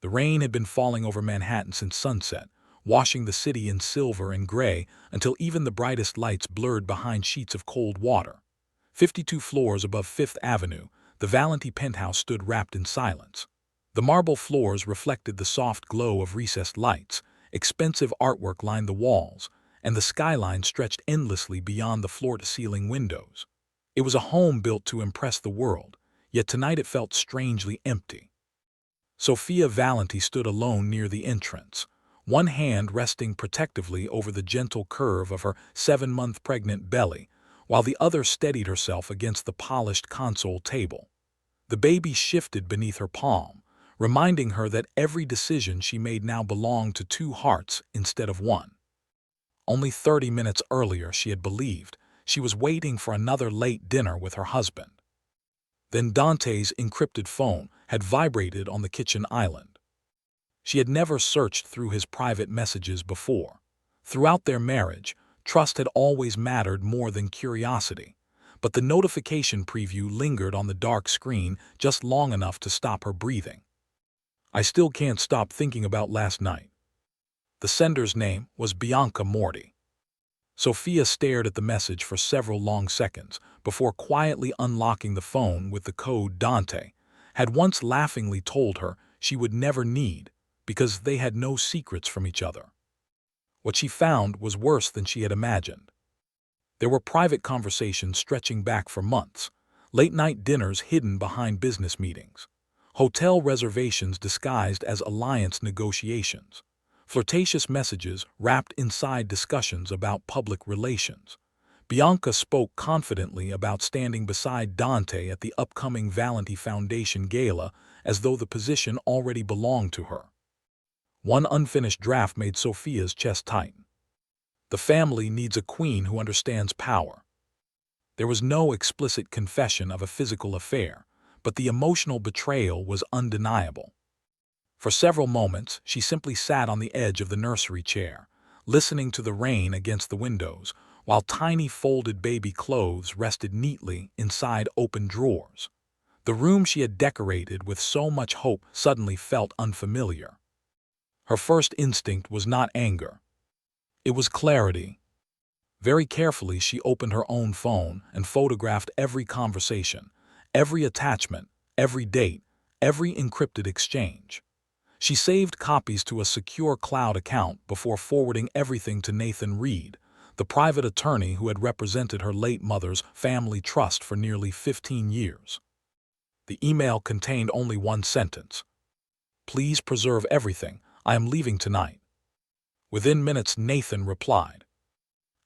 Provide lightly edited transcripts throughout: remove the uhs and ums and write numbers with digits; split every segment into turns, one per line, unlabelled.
The rain had been falling over Manhattan since sunset, washing the city in silver and gray until even the brightest lights blurred behind sheets of cold water. 52 floors above Fifth Avenue, the Valenti penthouse stood wrapped in silence. The marble floors reflected the soft glow of recessed lights, expensive artwork lined the walls, and the skyline stretched endlessly beyond the floor-to-ceiling windows. It was a home built to impress the world, yet tonight it felt strangely empty. Sophia Valenti stood alone near the entrance, one hand resting protectively over the gentle curve of her 7-month pregnant belly, while the other steadied herself against the polished console table. The baby shifted beneath her palm, reminding her that every decision she made now belonged to two hearts instead of one. Only 30 minutes earlier, she had believed, she was waiting for another late dinner with her husband. Then Dante's encrypted phone had vibrated on the kitchen island. She had never searched through his private messages before. Throughout their marriage, trust had always mattered more than curiosity, but the notification preview lingered on the dark screen just long enough to stop her breathing. "I still can't stop thinking about last night." The sender's name was Bianca Morty. Sophia stared at the message for several long seconds before quietly unlocking the phone with the code Dante had once laughingly told her she would never need, because they had no secrets from each other. What she found was worse than she had imagined. There were private conversations stretching back for months, late-night dinners hidden behind business meetings, hotel reservations disguised as alliance negotiations, flirtatious messages wrapped inside discussions about public relations. Bianca spoke confidently about standing beside Dante at the upcoming Valenti Foundation Gala as though the position already belonged to her. One unfinished draft made Sophia's chest tighten. The family needs a queen who understands power. There was no explicit confession of a physical affair, but the emotional betrayal was undeniable. For several moments, she simply sat on the edge of the nursery chair, listening to the rain against the windows, while tiny folded baby clothes rested neatly inside open drawers. The room she had decorated with so much hope suddenly felt unfamiliar. Her first instinct was not anger. It was clarity. Very carefully, she opened her own phone and photographed every conversation, every attachment, every date, every encrypted exchange. She saved copies to a secure cloud account before forwarding everything to Nathan Reed, the private attorney who had represented her late mother's family trust for nearly 15 years. The email contained only one sentence: "Please preserve everything. I am leaving tonight." Within minutes, Nathan replied,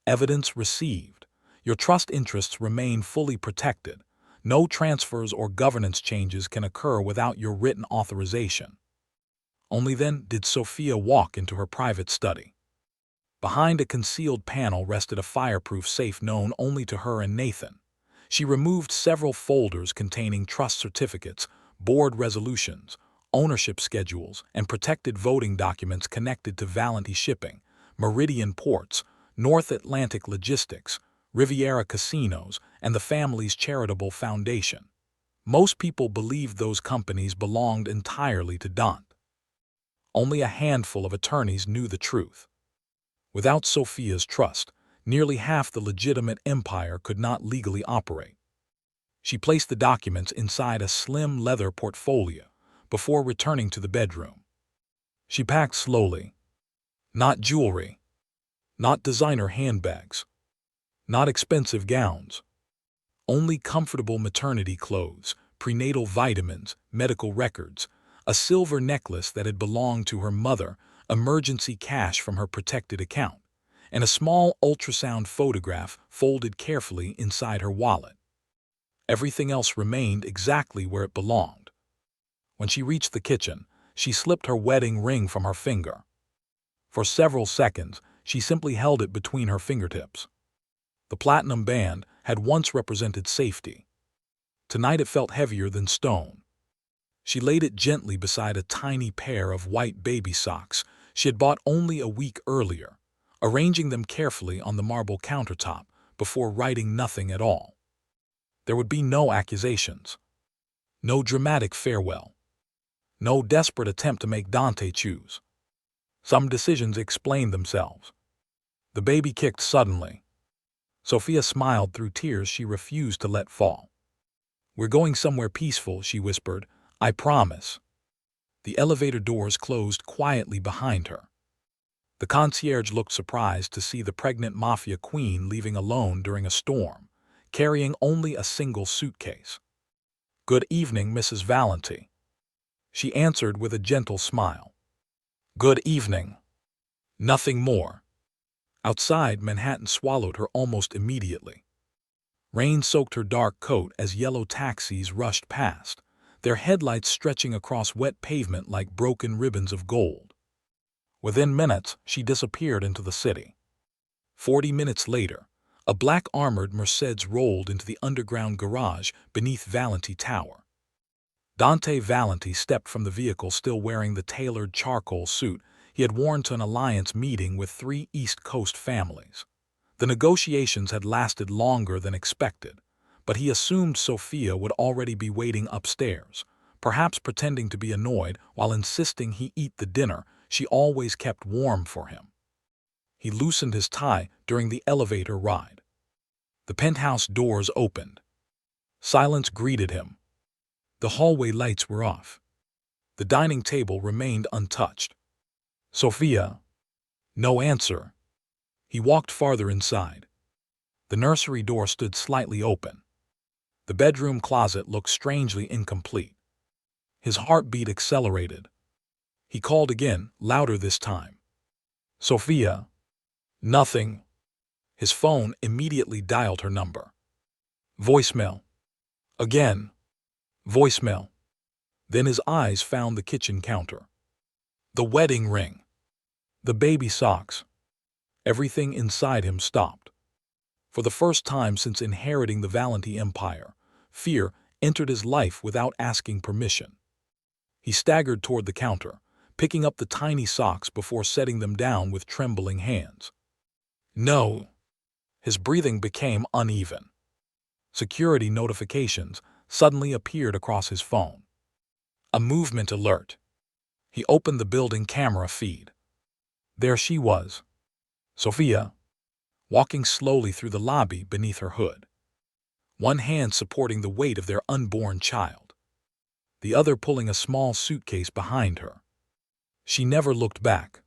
"Evidence received. Your trust interests remain fully protected. No transfers or governance changes can occur without your written authorization." Only then did Sophia walk into her private study. Behind a concealed panel rested a fireproof safe known only to her and Nathan. She removed several folders containing trust certificates, board resolutions, ownership schedules, and protected voting documents connected to Valenti Shipping, Meridian Ports, North Atlantic Logistics, Riviera Casinos, and the family's charitable foundation. Most people believed those companies belonged entirely to Dante. Only a handful of attorneys knew the truth. Without Sophia's trust, nearly half the legitimate empire could not legally operate. She placed the documents inside a slim leather portfolio before returning to the bedroom. She packed slowly. Not jewelry, not designer handbags, not expensive gowns. Only comfortable maternity clothes, prenatal vitamins, medical records, a silver necklace that had belonged to her mother, emergency cash from her protected account, and a small ultrasound photograph folded carefully inside her wallet. Everything else remained exactly where it belonged. When she reached the kitchen, she slipped her wedding ring from her finger. For several seconds, she simply held it between her fingertips. The platinum band had once represented safety. Tonight it felt heavier than stone. She laid it gently beside a tiny pair of white baby socks she had bought only a week earlier, arranging them carefully on the marble countertop before writing nothing at all. There would be no accusations. No dramatic farewell. No desperate attempt to make Dante choose. Some decisions explained themselves. The baby kicked suddenly. Sophia smiled through tears she refused to let fall. "We're going somewhere peaceful," she whispered. "I promise." The elevator doors closed quietly behind her. The concierge looked surprised to see the pregnant Mafia queen leaving alone during a storm, carrying only a single suitcase. "Good evening, Mrs. Valenti," she answered with a gentle smile. "Good evening." Nothing more. Outside, Manhattan swallowed her almost immediately. Rain soaked her dark coat as yellow taxis rushed past, their headlights stretching across wet pavement like broken ribbons of gold. Within minutes, she disappeared into the city. 40 minutes later, a black armored Mercedes rolled into the underground garage beneath Valenti Tower. Dante Valenti stepped from the vehicle still wearing the tailored charcoal suit he had worn to an alliance meeting with 3 East Coast families. The negotiations had lasted longer than expected, but he assumed Sophia would already be waiting upstairs, perhaps pretending to be annoyed while insisting he eat the dinner she always kept warm for him. He loosened his tie during the elevator ride. The penthouse doors opened. Silence greeted him. The hallway lights were off. The dining table remained untouched. "Sophia." No answer. He walked farther inside. The nursery door stood slightly open. The bedroom closet looked strangely incomplete. His heartbeat accelerated. He called again, louder this time. "Sophia." Nothing. His phone immediately dialed her number. Voicemail. Again. Voicemail. Then his eyes found the kitchen counter. The wedding ring. The baby socks. Everything inside him stopped. For the first time since inheriting the Valenti empire, fear entered his life without asking permission. He staggered toward the counter, picking up the tiny socks before setting them down with trembling hands. No. His breathing became uneven. Security notifications suddenly appeared across his phone. A movement alert. He opened the building camera feed. There she was, Sophia, walking slowly through the lobby beneath her hood. One hand supporting the weight of their unborn child, the other pulling a small suitcase behind her. She never looked back.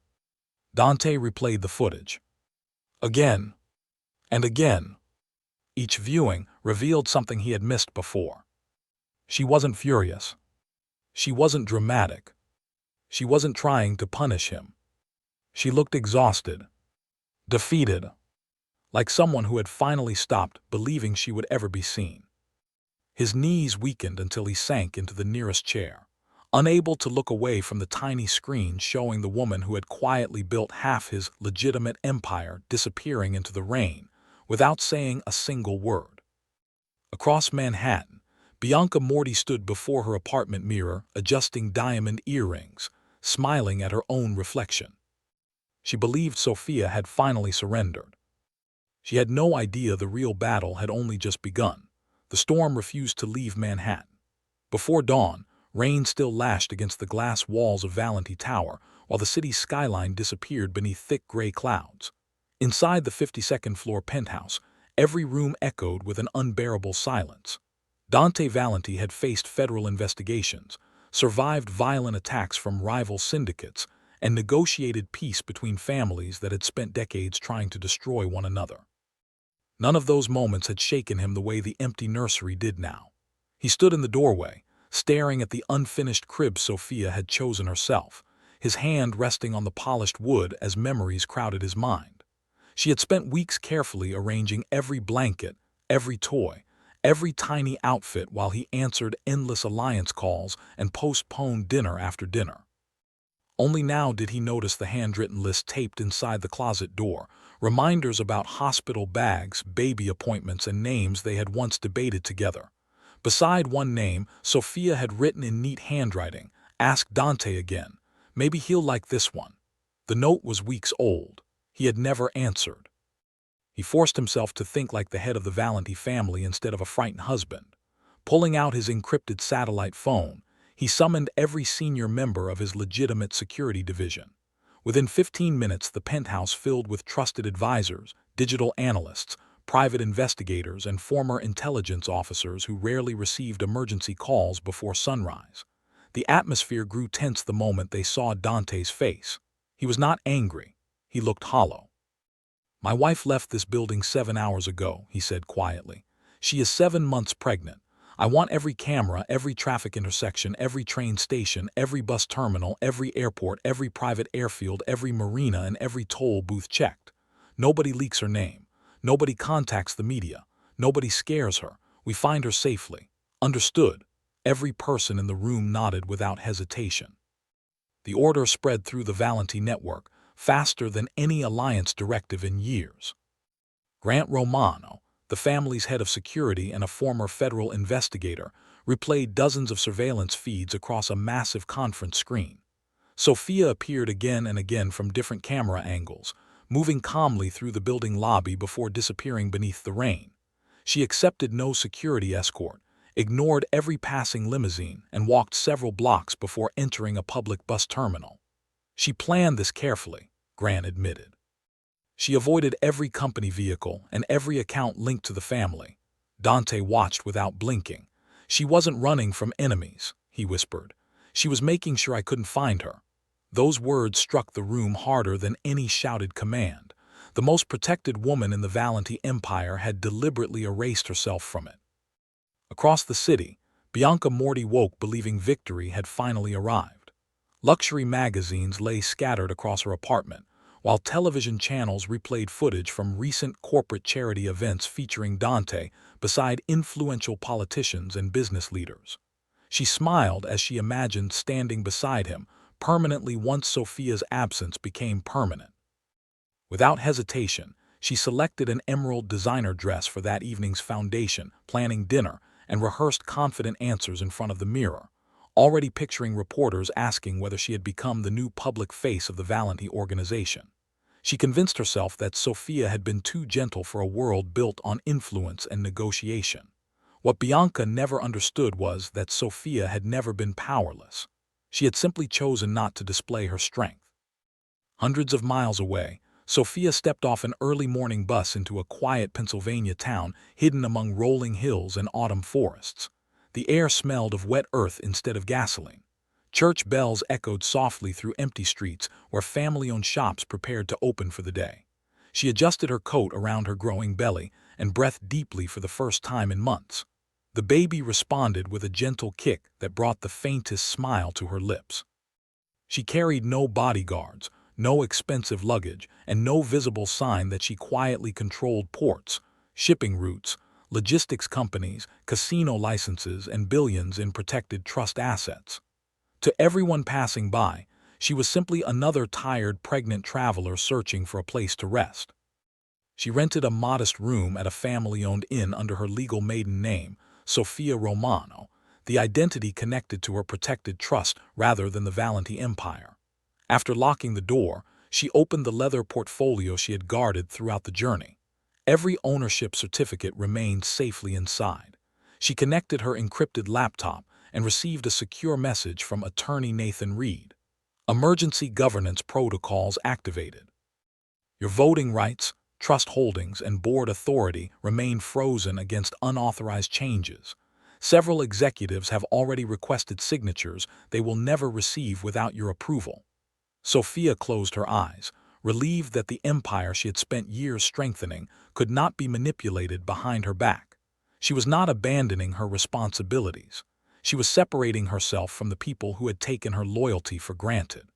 Dante replayed the footage. Again and again. Each viewing revealed something he had missed before. She wasn't furious. She wasn't dramatic. She wasn't trying to punish him. She looked exhausted, defeated, like someone who had finally stopped believing she would ever be seen. His knees weakened until he sank into the nearest chair, unable to look away from the tiny screen showing the woman who had quietly built half his legitimate empire disappearing into the rain without saying a single word. Across Manhattan, Bianca Morty stood before her apartment mirror adjusting diamond earrings, smiling at her own reflection. She believed Sophia had finally surrendered. She had no idea the real battle had only just begun. The storm refused to leave Manhattan. Before dawn, rain still lashed against the glass walls of Valenti Tower while the city's skyline disappeared beneath thick gray clouds. Inside the 52nd floor penthouse, every room echoed with an unbearable silence. Dante Valenti had faced federal investigations, survived violent attacks from rival syndicates, and negotiated peace between families that had spent decades trying to destroy one another. None of those moments had shaken him the way the empty nursery did now. He stood in the doorway, staring at the unfinished crib Sophia had chosen herself, his hand resting on the polished wood as memories crowded his mind. She had spent weeks carefully arranging every blanket, every toy, every tiny outfit while he answered endless alliance calls and postponed dinner after dinner. Only now did he notice the handwritten list taped inside the closet door, reminders about hospital bags, baby appointments, and names they had once debated together. Beside one name, Sophia had written in neat handwriting, "Ask Dante again. Maybe he'll like this one." The note was weeks old. He had never answered. He forced himself to think like the head of the Valenti family instead of a frightened husband. Pulling out his encrypted satellite phone, He summoned every senior member of his legitimate security division. Within 15 minutes, the penthouse filled with trusted advisors, digital analysts, private investigators, and former intelligence officers who rarely received emergency calls before sunrise. The atmosphere grew tense the moment they saw Dante's face. He was not angry. He looked hollow. "My wife left this building 7 hours ago," he said quietly. "She is 7 months pregnant. I want every camera, every traffic intersection, every train station, every bus terminal, every airport, every private airfield, every marina, and every toll booth checked. Nobody leaks her name. Nobody contacts the media. Nobody scares her. We find her safely. Understood?" Every person in the room nodded without hesitation. The order spread through the Valenti network, faster than any alliance directive in years. Grant Romano, the family's head of security and a former federal investigator, replayed dozens of surveillance feeds across a massive conference screen. Sophia appeared again and again from different camera angles, moving calmly through the building lobby before disappearing beneath the rain. She accepted no security escort, ignored every passing limousine, and walked several blocks before entering a public bus terminal. She planned this carefully, Grant admitted. She avoided every company vehicle and every account linked to the family. Dante watched without blinking. "She wasn't running from enemies," he whispered. "She was making sure I couldn't find her." Those words struck the room harder than any shouted command. The most protected woman in the Valenti Empire had deliberately erased herself from it. Across the city, Bianca Morty woke believing victory had finally arrived. Luxury magazines lay scattered across her apartment, while television channels replayed footage from recent corporate charity events featuring Dante beside influential politicians and business leaders. She smiled as she imagined standing beside him permanently once Sophia's absence became permanent. Without hesitation, she selected an emerald designer dress for that evening's foundation, planning dinner, and rehearsed confident answers in front of the mirror, already picturing reporters asking whether she had become the new public face of the Valenti organization. She convinced herself that Sophia had been too gentle for a world built on influence and negotiation. What Bianca never understood was that Sophia had never been powerless. She had simply chosen not to display her strength. Hundreds of miles away, Sophia stepped off an early morning bus into a quiet Pennsylvania town hidden among rolling hills and autumn forests. The air smelled of wet earth instead of gasoline. Church bells echoed softly through empty streets where family-owned shops prepared to open for the day. She adjusted her coat around her growing belly and breathed deeply for the first time in months. The baby responded with a gentle kick that brought the faintest smile to her lips. She carried no bodyguards, no expensive luggage, and no visible sign that she quietly controlled ports, shipping routes, logistics companies, casino licenses, and billions in protected trust assets. To everyone passing by, she was simply another tired, pregnant traveler searching for a place to rest. She rented a modest room at a family-owned inn under her legal maiden name, Sophia Romano, the identity connected to her protected trust rather than the Valenti Empire. After locking the door, she opened the leather portfolio she had guarded throughout the journey. Every ownership certificate remained safely inside. She connected her encrypted laptop and received a secure message from attorney Nathan Reed. Emergency governance protocols activated. Your voting rights, trust holdings, and board authority remain frozen against unauthorized changes. Several executives have already requested signatures they will never receive without your approval. Sophia closed her eyes, relieved that the empire she had spent years strengthening could not be manipulated behind her back. She was not abandoning her responsibilities. She was separating herself from the people who had taken her loyalty for granted.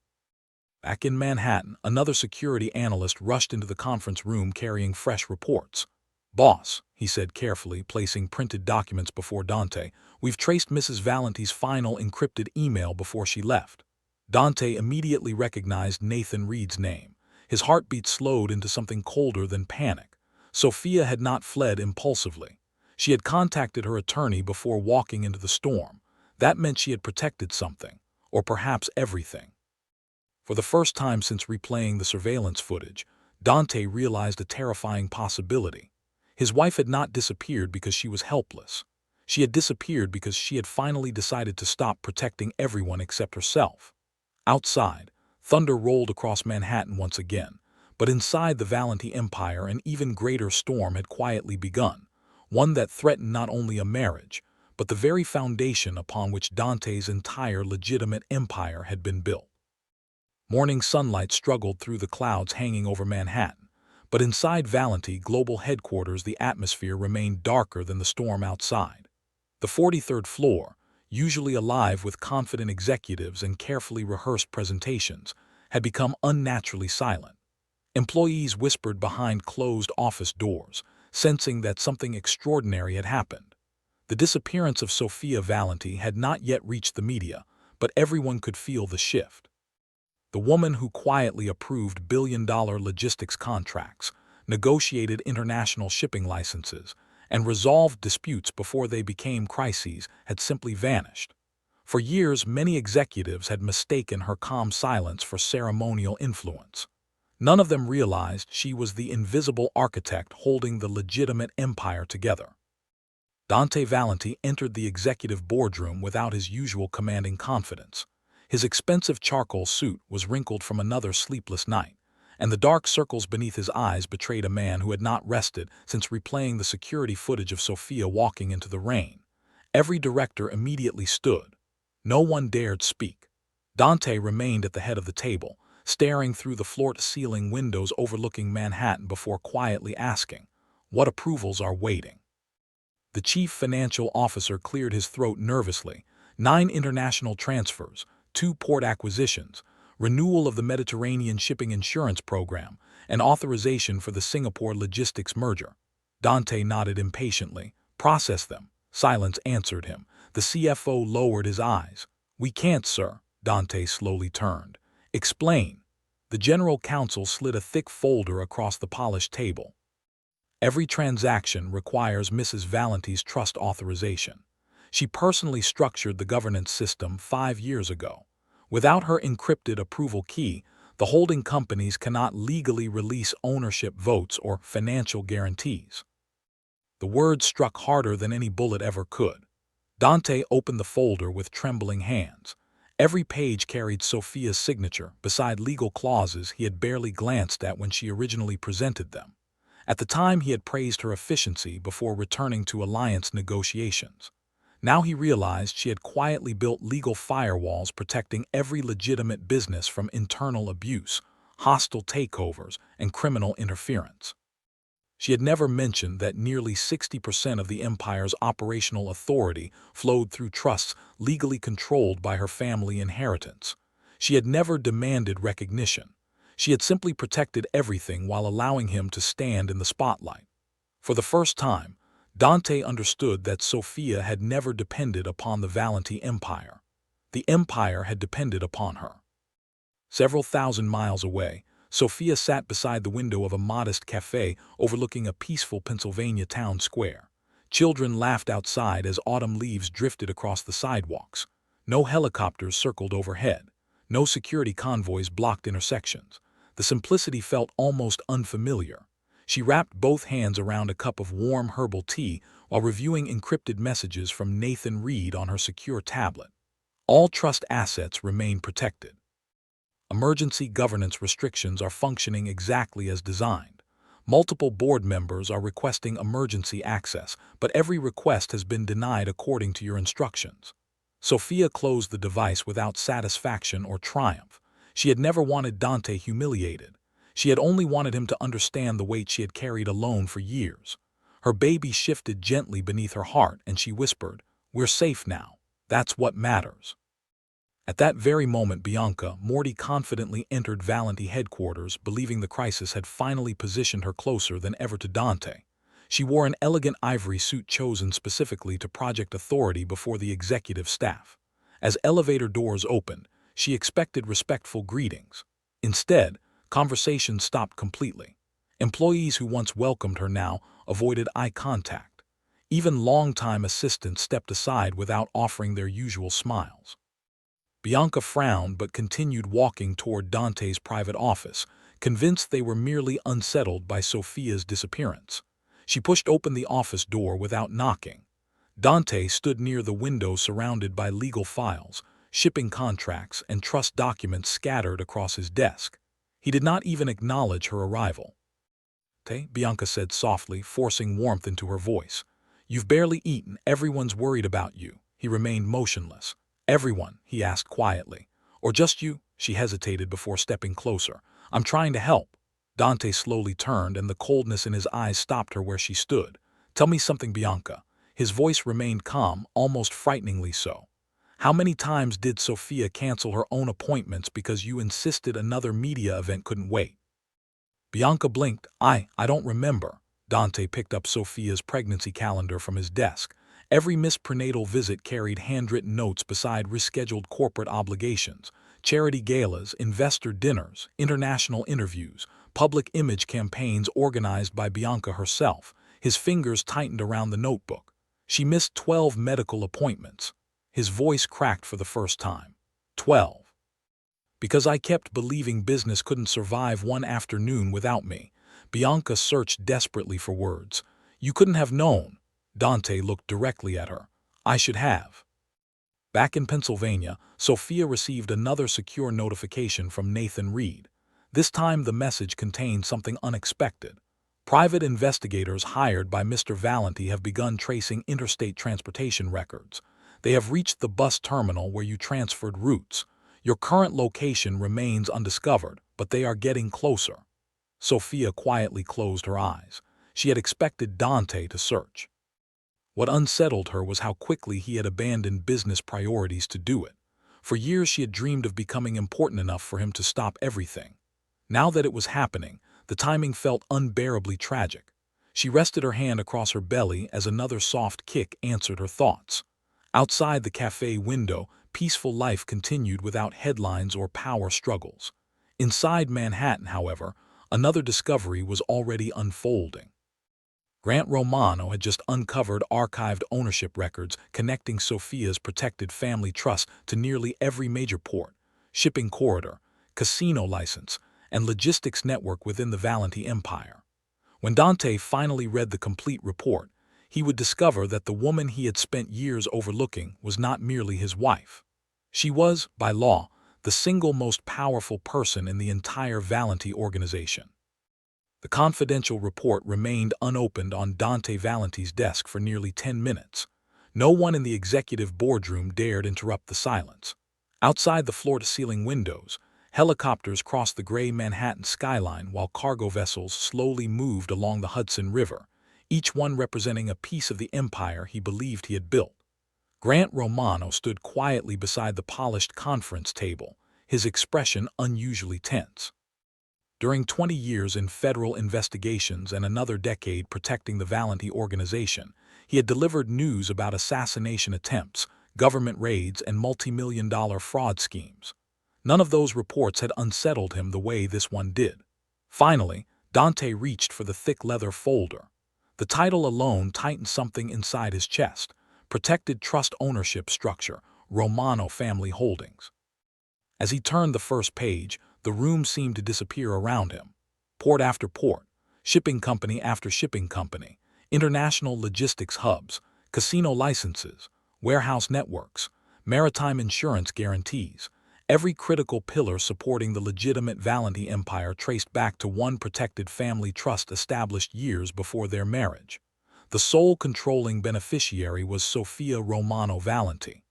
Back in Manhattan, another security analyst rushed into the conference room carrying fresh reports. "Boss," he said carefully, placing printed documents before Dante, "we've traced Mrs. Valenti's final encrypted email before she left." Dante immediately recognized Nathan Reed's name. His heartbeat slowed into something colder than panic. Sophia had not fled impulsively. She had contacted her attorney before walking into the storm. That meant she had protected something, or perhaps everything. For the first time since replaying the surveillance footage, Dante realized a terrifying possibility. His wife had not disappeared because she was helpless. She had disappeared because she had finally decided to stop protecting everyone except herself. Outside, thunder rolled across Manhattan once again, but inside the Valenti Empire an even greater storm had quietly begun, one that threatened not only a marriage, but the very foundation upon which Dante's entire legitimate empire had been built. Morning sunlight struggled through the clouds hanging over Manhattan, but inside Valenti Global Headquarters the atmosphere remained darker than the storm outside. The 43rd floor, usually alive with confident executives and carefully rehearsed presentations, had become unnaturally silent. Employees whispered behind closed office doors, sensing that something extraordinary had happened. The disappearance of Sophia Valenti had not yet reached the media, but everyone could feel the shift. The woman who quietly approved billion-dollar logistics contracts, negotiated international shipping licenses, and resolved disputes before they became crises had simply vanished. For years, many executives had mistaken her calm silence for ceremonial influence. None of them realized she was the invisible architect holding the legitimate empire together. Dante Valenti entered the executive boardroom without his usual commanding confidence. His expensive charcoal suit was wrinkled from another sleepless night, and the dark circles beneath his eyes betrayed a man who had not rested since replaying the security footage of Sophia walking into the rain. Every director immediately stood. No one dared speak. Dante remained at the head of the table, staring through the floor-to-ceiling windows overlooking Manhattan before quietly asking, "What approvals are waiting?" The chief financial officer cleared his throat nervously. 9 international transfers, 2 port acquisitions, renewal of the Mediterranean shipping insurance program, and authorization for the Singapore logistics merger. Dante nodded impatiently. "Process them." Silence answered him. The CFO lowered his eyes. "We can't, sir." Dante slowly turned. "Explain." The general counsel slid a thick folder across the polished table. "Every transaction requires Mrs. Valenti's trust authorization. She personally structured the governance system 5 years ago. Without her encrypted approval key, the holding companies cannot legally release ownership votes or financial guarantees." The words struck harder than any bullet ever could. Dante opened the folder with trembling hands. Every page carried Sophia's signature, beside legal clauses he had barely glanced at when she originally presented them. At the time he had praised her efficiency before returning to alliance negotiations. Now he realized she had quietly built legal firewalls protecting every legitimate business from internal abuse, hostile takeovers, and criminal interference. She had never mentioned that nearly 60% of the empire's operational authority flowed through trusts legally controlled by her family inheritance. She had never demanded recognition. She had simply protected everything while allowing him to stand in the spotlight. For the first time, Dante understood that Sophia had never depended upon the Valenti Empire. The empire had depended upon her. Several thousand miles away, Sophia sat beside the window of a modest cafe overlooking a peaceful Pennsylvania town square. Children laughed outside as autumn leaves drifted across the sidewalks. No helicopters circled overhead. No security convoys blocked intersections. The simplicity felt almost unfamiliar. She wrapped both hands around a cup of warm herbal tea while reviewing encrypted messages from Nathan Reed on her secure tablet. All trust assets remain protected. Emergency governance restrictions are functioning exactly as designed. Multiple board members are requesting emergency access, but every request has been denied according to your instructions. Sophia closed the device without satisfaction or triumph. She had never wanted Dante humiliated. She had only wanted him to understand the weight she had carried alone for years. Her baby shifted gently beneath her heart, and she whispered, "We're safe now. That's what matters." At that very moment, Bianca Morty confidently entered Valenti headquarters, believing the crisis had finally positioned her closer than ever to Dante. She wore an elegant ivory suit chosen specifically to project authority before the executive staff. As elevator doors opened, she expected respectful greetings. Instead, conversation stopped completely. Employees who once welcomed her now avoided eye contact. Even longtime assistants stepped aside without offering their usual smiles. Bianca frowned but continued walking toward Dante's private office, convinced they were merely unsettled by Sophia's disappearance. She pushed open the office door without knocking. Dante stood near the window surrounded by legal files, shipping contracts, and trust documents scattered across his desk. He did not even acknowledge her arrival. Bianca said softly, forcing warmth into her voice. You've barely eaten. Everyone's worried about you. He remained motionless. Everyone, he asked quietly. Or just you? She hesitated before stepping closer. I'm trying to help. Dante slowly turned, and the coldness in his eyes stopped her where she stood. Tell me something, Bianca. His voice remained calm, almost frighteningly so. How many times did Sophia cancel her own appointments because you insisted another media event couldn't wait? Bianca blinked. I don't remember. Dante picked up Sophia's pregnancy calendar from his desk. Every missed prenatal visit carried handwritten notes beside rescheduled corporate obligations, charity galas, investor dinners, international interviews, public image campaigns organized by Bianca herself. His fingers tightened around the notebook. She missed 12 medical appointments. His voice cracked for the first time. 12. Because I kept believing business couldn't survive one afternoon without me. Bianca searched desperately for words. You couldn't have known. Dante looked directly at her. I should have. Back in Pennsylvania, Sophia received another secure notification from Nathan Reed. This time the message contained something unexpected. Private investigators hired by Mr. Valenti have begun tracing interstate transportation records. They have reached the bus terminal where you transferred routes. Your current location remains undiscovered, but they are getting closer. Sophia quietly closed her eyes. She had expected Dante to search. What unsettled her was how quickly he had abandoned business priorities to do it. For years she had dreamed of becoming important enough for him to stop everything. Now that it was happening, the timing felt unbearably tragic. She rested her hand across her belly as another soft kick answered her thoughts. Outside the cafe window, peaceful life continued without headlines or power struggles. Inside Manhattan, however, another discovery was already unfolding. Grant Romano had just uncovered archived ownership records connecting Sophia's protected family trust to nearly every major port, shipping corridor, casino license, and logistics network within the Valenti Empire. When Dante finally read the complete report, he would discover that the woman he had spent years overlooking was not merely his wife. She was, by law, the single most powerful person in the entire Valenti organization. The confidential report remained unopened on Dante Valenti's desk for nearly 10 minutes. No one in the executive boardroom dared interrupt the silence. Outside the floor-to-ceiling windows, helicopters crossed the gray Manhattan skyline while cargo vessels slowly moved along the Hudson River, each one representing a piece of the empire he believed he had built. Grant Romano stood quietly beside the polished conference table, his expression unusually tense. During 20 years in federal investigations and another decade protecting the Valenti organization, he had delivered news about assassination attempts, government raids, and multi-million-dollar fraud schemes. None of those reports had unsettled him the way this one did. Finally, Dante reached for the thick leather folder. The title alone tightened something inside his chest. Protected Trust Ownership Structure, Romano Family Holdings. As he turned the first page, the room seemed to disappear around him. Port after port, shipping company after shipping company, international logistics hubs, casino licenses, warehouse networks, maritime insurance guarantees, every critical pillar supporting the legitimate Valenti empire traced back to one protected family trust established years before their marriage. The sole controlling beneficiary was Sophia Romano Valenti.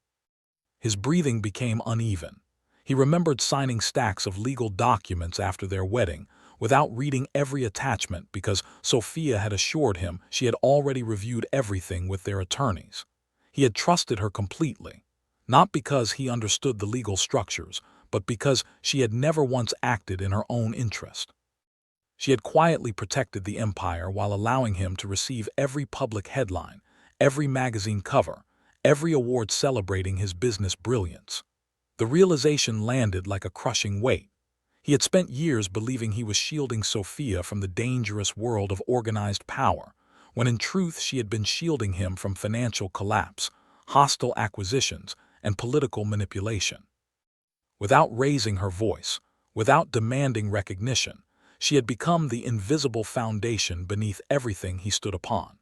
His breathing became uneven. He remembered signing stacks of legal documents after their wedding, without reading every attachment because Sophia had assured him she had already reviewed everything with their attorneys. He had trusted her completely, not because he understood the legal structures, but because she had never once acted in her own interest. She had quietly protected the empire while allowing him to receive every public headline, every magazine cover, every award celebrating his business brilliance. The realization landed like a crushing weight. He had spent years believing he was shielding Sophia from the dangerous world of organized power, when in truth she had been shielding him from financial collapse, hostile acquisitions, and political manipulation. Without raising her voice, without demanding recognition, she had become the invisible foundation beneath everything he stood upon.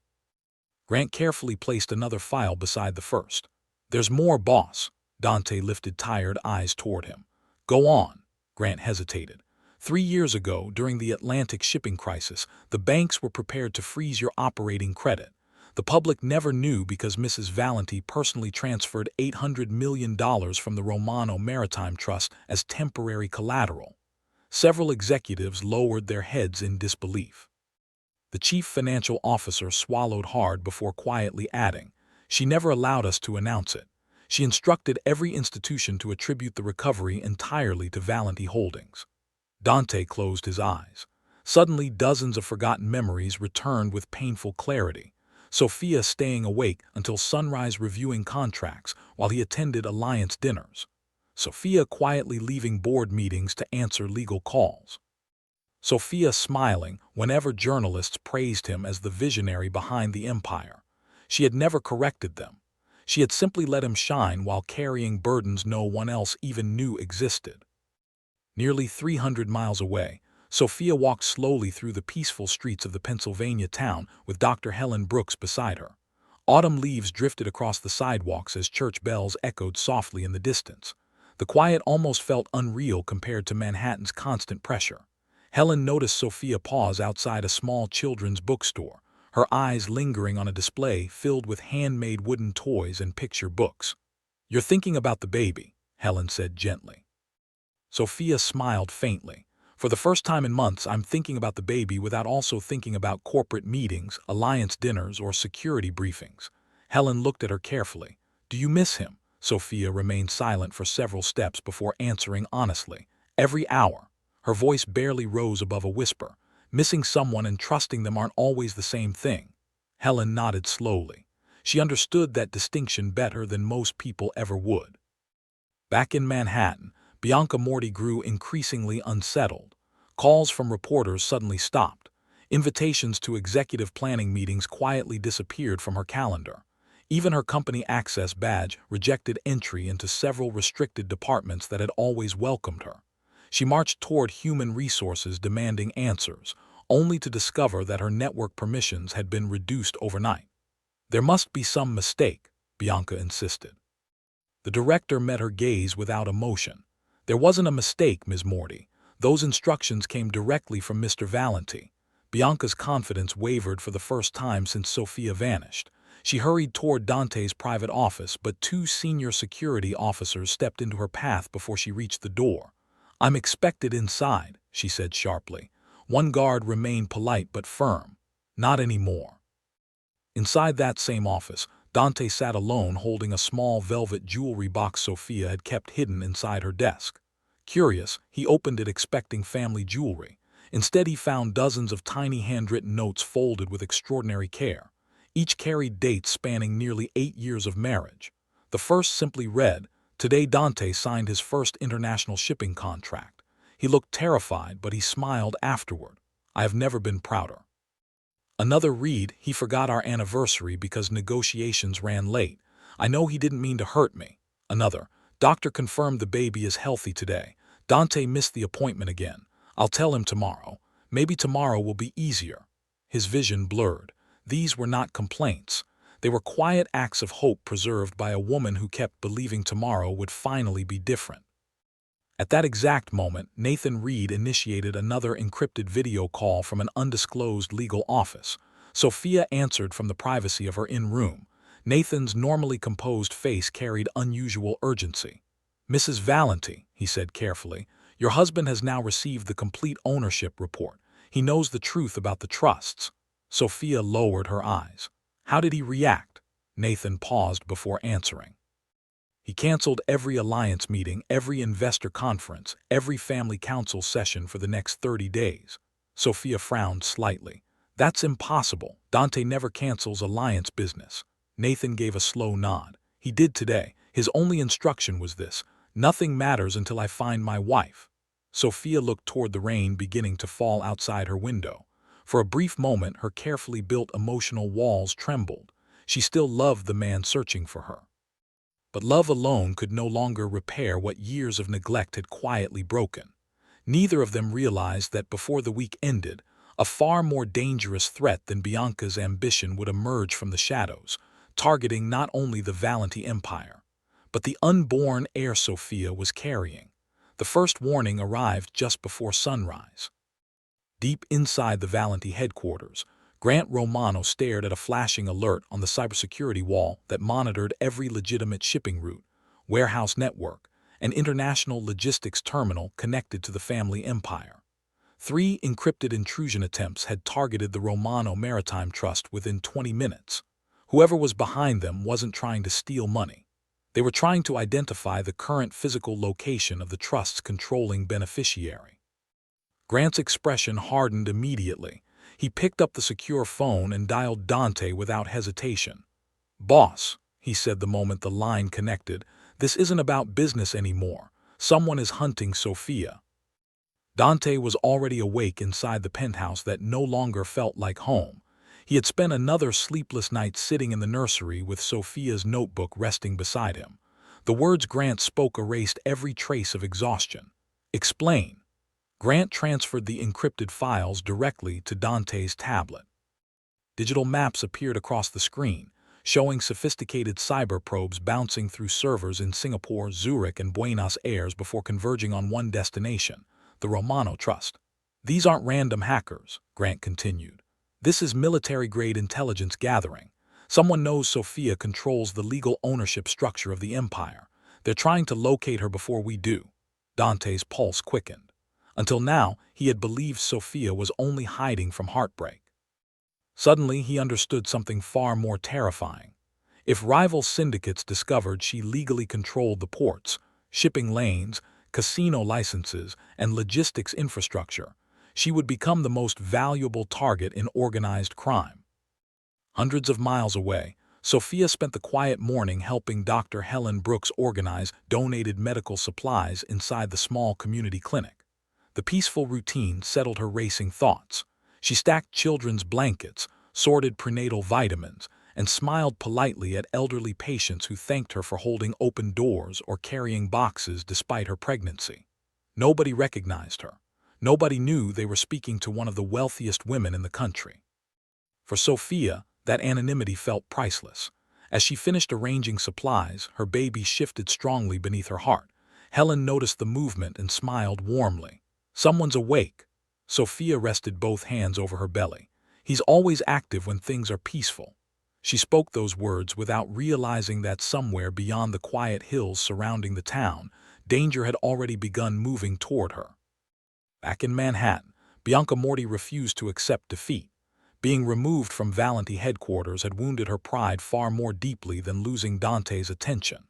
Grant carefully placed another file beside the first. "There's more, boss." Dante lifted tired eyes toward him. "Go on." Grant hesitated. "3 years ago, during the Atlantic shipping crisis, the banks were prepared to freeze your operating credit. The public never knew because Mrs. Valenti personally transferred $800 million from the Romano Maritime Trust as temporary collateral." Several executives lowered their heads in disbelief. The chief financial officer swallowed hard before quietly adding, "She never allowed us to announce it. She instructed every institution to attribute the recovery entirely to Valenti Holdings." Dante closed his eyes. Suddenly, dozens of forgotten memories returned with painful clarity. Sophia staying awake until sunrise reviewing contracts while he attended alliance dinners. Sophia quietly leaving board meetings to answer legal calls. Sophia smiling whenever journalists praised him as the visionary behind the empire. She had never corrected them. She had simply let him shine while carrying burdens no one else even knew existed. Nearly 300 miles away, Sophia walked slowly through the peaceful streets of the Pennsylvania town with Dr. Helen Brooks beside her. Autumn leaves drifted across the sidewalks as church bells echoed softly in the distance. The quiet almost felt unreal compared to Manhattan's constant pressure. Helen noticed Sophia pause outside a small children's bookstore, her eyes lingering on a display filled with handmade wooden toys and picture books. "You're thinking about the baby," Helen said gently. Sophia smiled faintly. "For the first time in months, I'm thinking about the baby without also thinking about corporate meetings, alliance dinners, or security briefings." Helen looked at her carefully. "Do you miss him?" Sophia remained silent for several steps before answering honestly. "Every hour." Her voice barely rose above a whisper. "Missing someone and trusting them aren't always the same thing." Helen nodded slowly. She understood that distinction better than most people ever would. Back in Manhattan, Bianca Morty grew increasingly unsettled. Calls from reporters suddenly stopped. Invitations to executive planning meetings quietly disappeared from her calendar. Even her company access badge rejected entry into several restricted departments that had always welcomed her. She marched toward human resources demanding answers, only to discover that her network permissions had been reduced overnight. "There must be some mistake," Bianca insisted. The director met her gaze without emotion. "There wasn't a mistake, Ms. Morty. Those instructions came directly from Mr. Valenti." Bianca's confidence wavered for the first time since Sophia vanished. She hurried toward Dante's private office, but 2 senior security officers stepped into her path before she reached the door. "I'm expected inside," she said sharply. One guard remained polite but firm. "Not anymore." Inside that same office, Dante sat alone holding a small velvet jewelry box Sophia had kept hidden inside her desk. Curious, he opened it expecting family jewelry. Instead, he found dozens of tiny handwritten notes folded with extraordinary care. Each carried dates spanning nearly 8 years of marriage. The first simply read, "Today Dante signed his first international shipping contract." He looked terrified, but he smiled afterward. "I have never been prouder." Another read, "He forgot our anniversary because negotiations ran late. I know he didn't mean to hurt me." Another, "Doctor confirmed the baby is healthy today. Dante missed the appointment again. I'll tell him tomorrow. Maybe tomorrow will be easier." His vision blurred. These were not complaints. They were quiet acts of hope preserved by a woman who kept believing tomorrow would finally be different. At that exact moment, Nathan Reed initiated another encrypted video call from an undisclosed legal office. Sophia answered from the privacy of her in-room. Nathan's normally composed face carried unusual urgency. "Mrs. Valenti," he said carefully, "your husband has now received the complete ownership report. He knows the truth about the trusts." Sophia lowered her eyes. "How did he react?" Nathan paused before answering. "He canceled every alliance meeting, every investor conference, every family council session for the next 30 days. Sophia frowned slightly. "That's impossible. Dante never cancels alliance business." Nathan gave a slow nod. "He did today. His only instruction was this: nothing matters until I find my wife." Sophia looked toward the rain beginning to fall outside her window. For a brief moment, her carefully built emotional walls trembled. She still loved the man searching for her. But love alone could no longer repair what years of neglect had quietly broken. Neither of them realized that before the week ended, A far more dangerous threat than Bianca's ambition would emerge from the shadows, targeting not only the Valenti Empire, but the unborn heir Sofia was carrying. The first warning arrived just before sunrise. Deep inside the Valenti headquarters, Grant Romano stared at a flashing alert on the cybersecurity wall that monitored every legitimate shipping route, warehouse network, and international logistics terminal connected to the family empire. 3 encrypted intrusion attempts had targeted the Romano Maritime Trust within 20 minutes. Whoever was behind them wasn't trying to steal money. They were trying to identify the current physical location of the trust's controlling beneficiary. Grant's expression hardened immediately. He picked up the secure phone and dialed Dante without hesitation. "Boss," he said the moment the line connected, "this isn't about business anymore. Someone is hunting Sofia." Dante was already awake inside the penthouse that no longer felt like home. He had spent another sleepless night sitting in the nursery with Sofia's notebook resting beside him. The words Grant spoke erased every trace of exhaustion. "Explain." Grant transferred the encrypted files directly to Dante's tablet. Digital maps appeared across the screen, showing sophisticated cyber probes bouncing through servers in Singapore, Zurich, and Buenos Aires before converging on one destination, the Romano Trust. "These aren't random hackers," Grant continued. "This is military-grade intelligence gathering. Someone knows Sofia controls the legal ownership structure of the empire. They're trying to locate her before we do." Dante's pulse quickened. Until now, he had believed Sofia was only hiding from heartbreak. Suddenly, he understood something far more terrifying. If rival syndicates discovered she legally controlled the ports, shipping lanes, casino licenses, and logistics infrastructure, she would become the most valuable target in organized crime. Hundreds of miles away, Sofia spent the quiet morning helping Dr. Helen Brooks organize donated medical supplies inside the small community clinic. The peaceful routine settled her racing thoughts. She stacked children's blankets, sorted prenatal vitamins, and smiled politely at elderly patients who thanked her for holding open doors or carrying boxes despite her pregnancy. Nobody recognized her. Nobody knew they were speaking to one of the wealthiest women in the country. For Sofia, that anonymity felt priceless. As she finished arranging supplies, her baby shifted strongly beneath her heart. Helen noticed the movement and smiled warmly. "Someone's awake." Sofia rested both hands over her belly. "He's always active when things are peaceful." She spoke those words without realizing that somewhere beyond the quiet hills surrounding the town, danger had already begun moving toward her. Back in Manhattan, Bianca Morty refused to accept defeat. Being removed from Valenti headquarters had wounded her pride far more deeply than losing Dante's attention.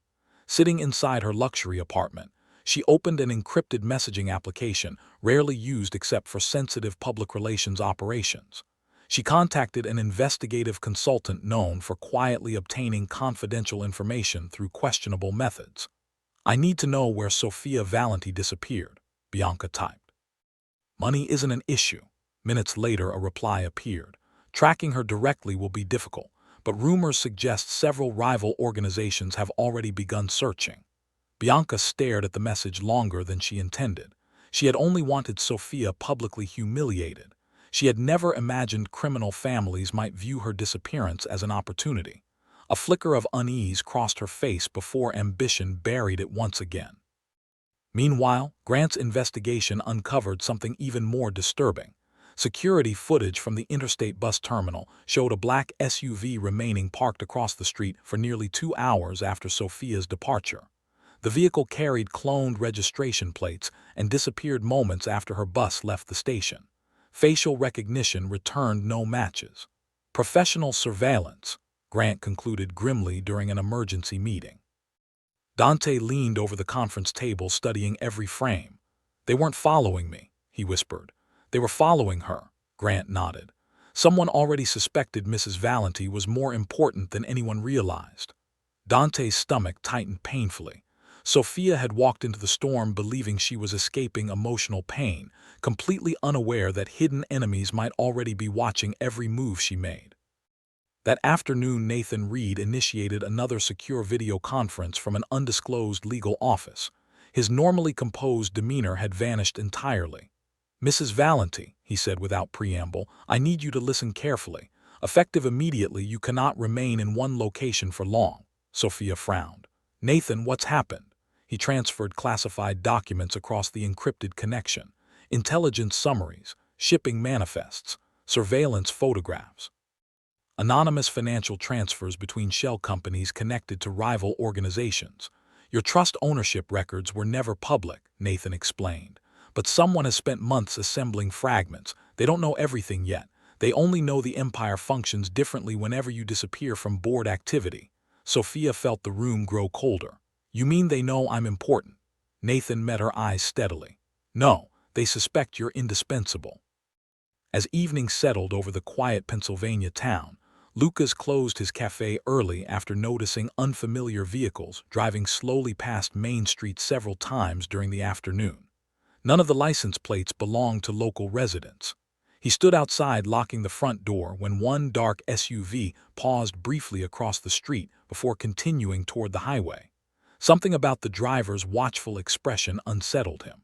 Sitting inside her luxury apartment, she opened an encrypted messaging application, rarely used except for sensitive public relations operations. She contacted an investigative consultant known for quietly obtaining confidential information through questionable methods. "I need to know where Sofia Valenti disappeared," Bianca typed. "Money isn't an issue." Minutes later, a reply appeared. "Tracking her directly will be difficult, but rumors suggest several rival organizations have already begun searching." Bianca stared at the message longer than she intended. She had only wanted Sofia publicly humiliated. She had never imagined criminal families might view her disappearance as an opportunity. A flicker of unease crossed her face before ambition buried it once again. Meanwhile, Grant's investigation uncovered something even more disturbing. Security footage from the interstate bus terminal showed a black SUV remaining parked across the street for nearly 2 hours after Sofia's departure. The vehicle carried cloned registration plates and disappeared moments after her bus left the station. Facial recognition returned no matches. "Professional surveillance," Grant concluded grimly during an emergency meeting. Dante leaned over the conference table studying every frame. "They weren't following me," he whispered. "They were following her," Grant nodded. "Someone already suspected Mrs. Valenti was more important than anyone realized." Dante's stomach tightened painfully. Sofia had walked into the storm believing she was escaping emotional pain, completely unaware that hidden enemies might already be watching every move she made. That afternoon, Nathan Reed initiated another secure video conference from an undisclosed legal office. His normally composed demeanor had vanished entirely. "Mrs. Valenti," he said without preamble, "I need you to listen carefully. Effective immediately, you cannot remain in one location for long." Sophia frowned. "Nathan, what's happened?" He transferred classified documents across the encrypted connection. Intelligence summaries, shipping manifests, surveillance photographs. Anonymous financial transfers between shell companies connected to rival organizations. Your trust ownership records were never public, Nathan explained. But someone has spent months assembling fragments. They don't know everything yet. They only know the empire functions differently whenever you disappear from board activity. Sophia felt the room grow colder. "You mean they know I'm important?" Nathan met her eyes steadily. "No, they suspect you're indispensable." As evening settled over the quiet Pennsylvania town, Lucas closed his cafe early after noticing unfamiliar vehicles driving slowly past Main Street several times during the afternoon. None of the license plates belonged to local residents. He stood outside locking the front door when one dark SUV paused briefly across the street before continuing toward the highway. Something about the driver's watchful expression unsettled him.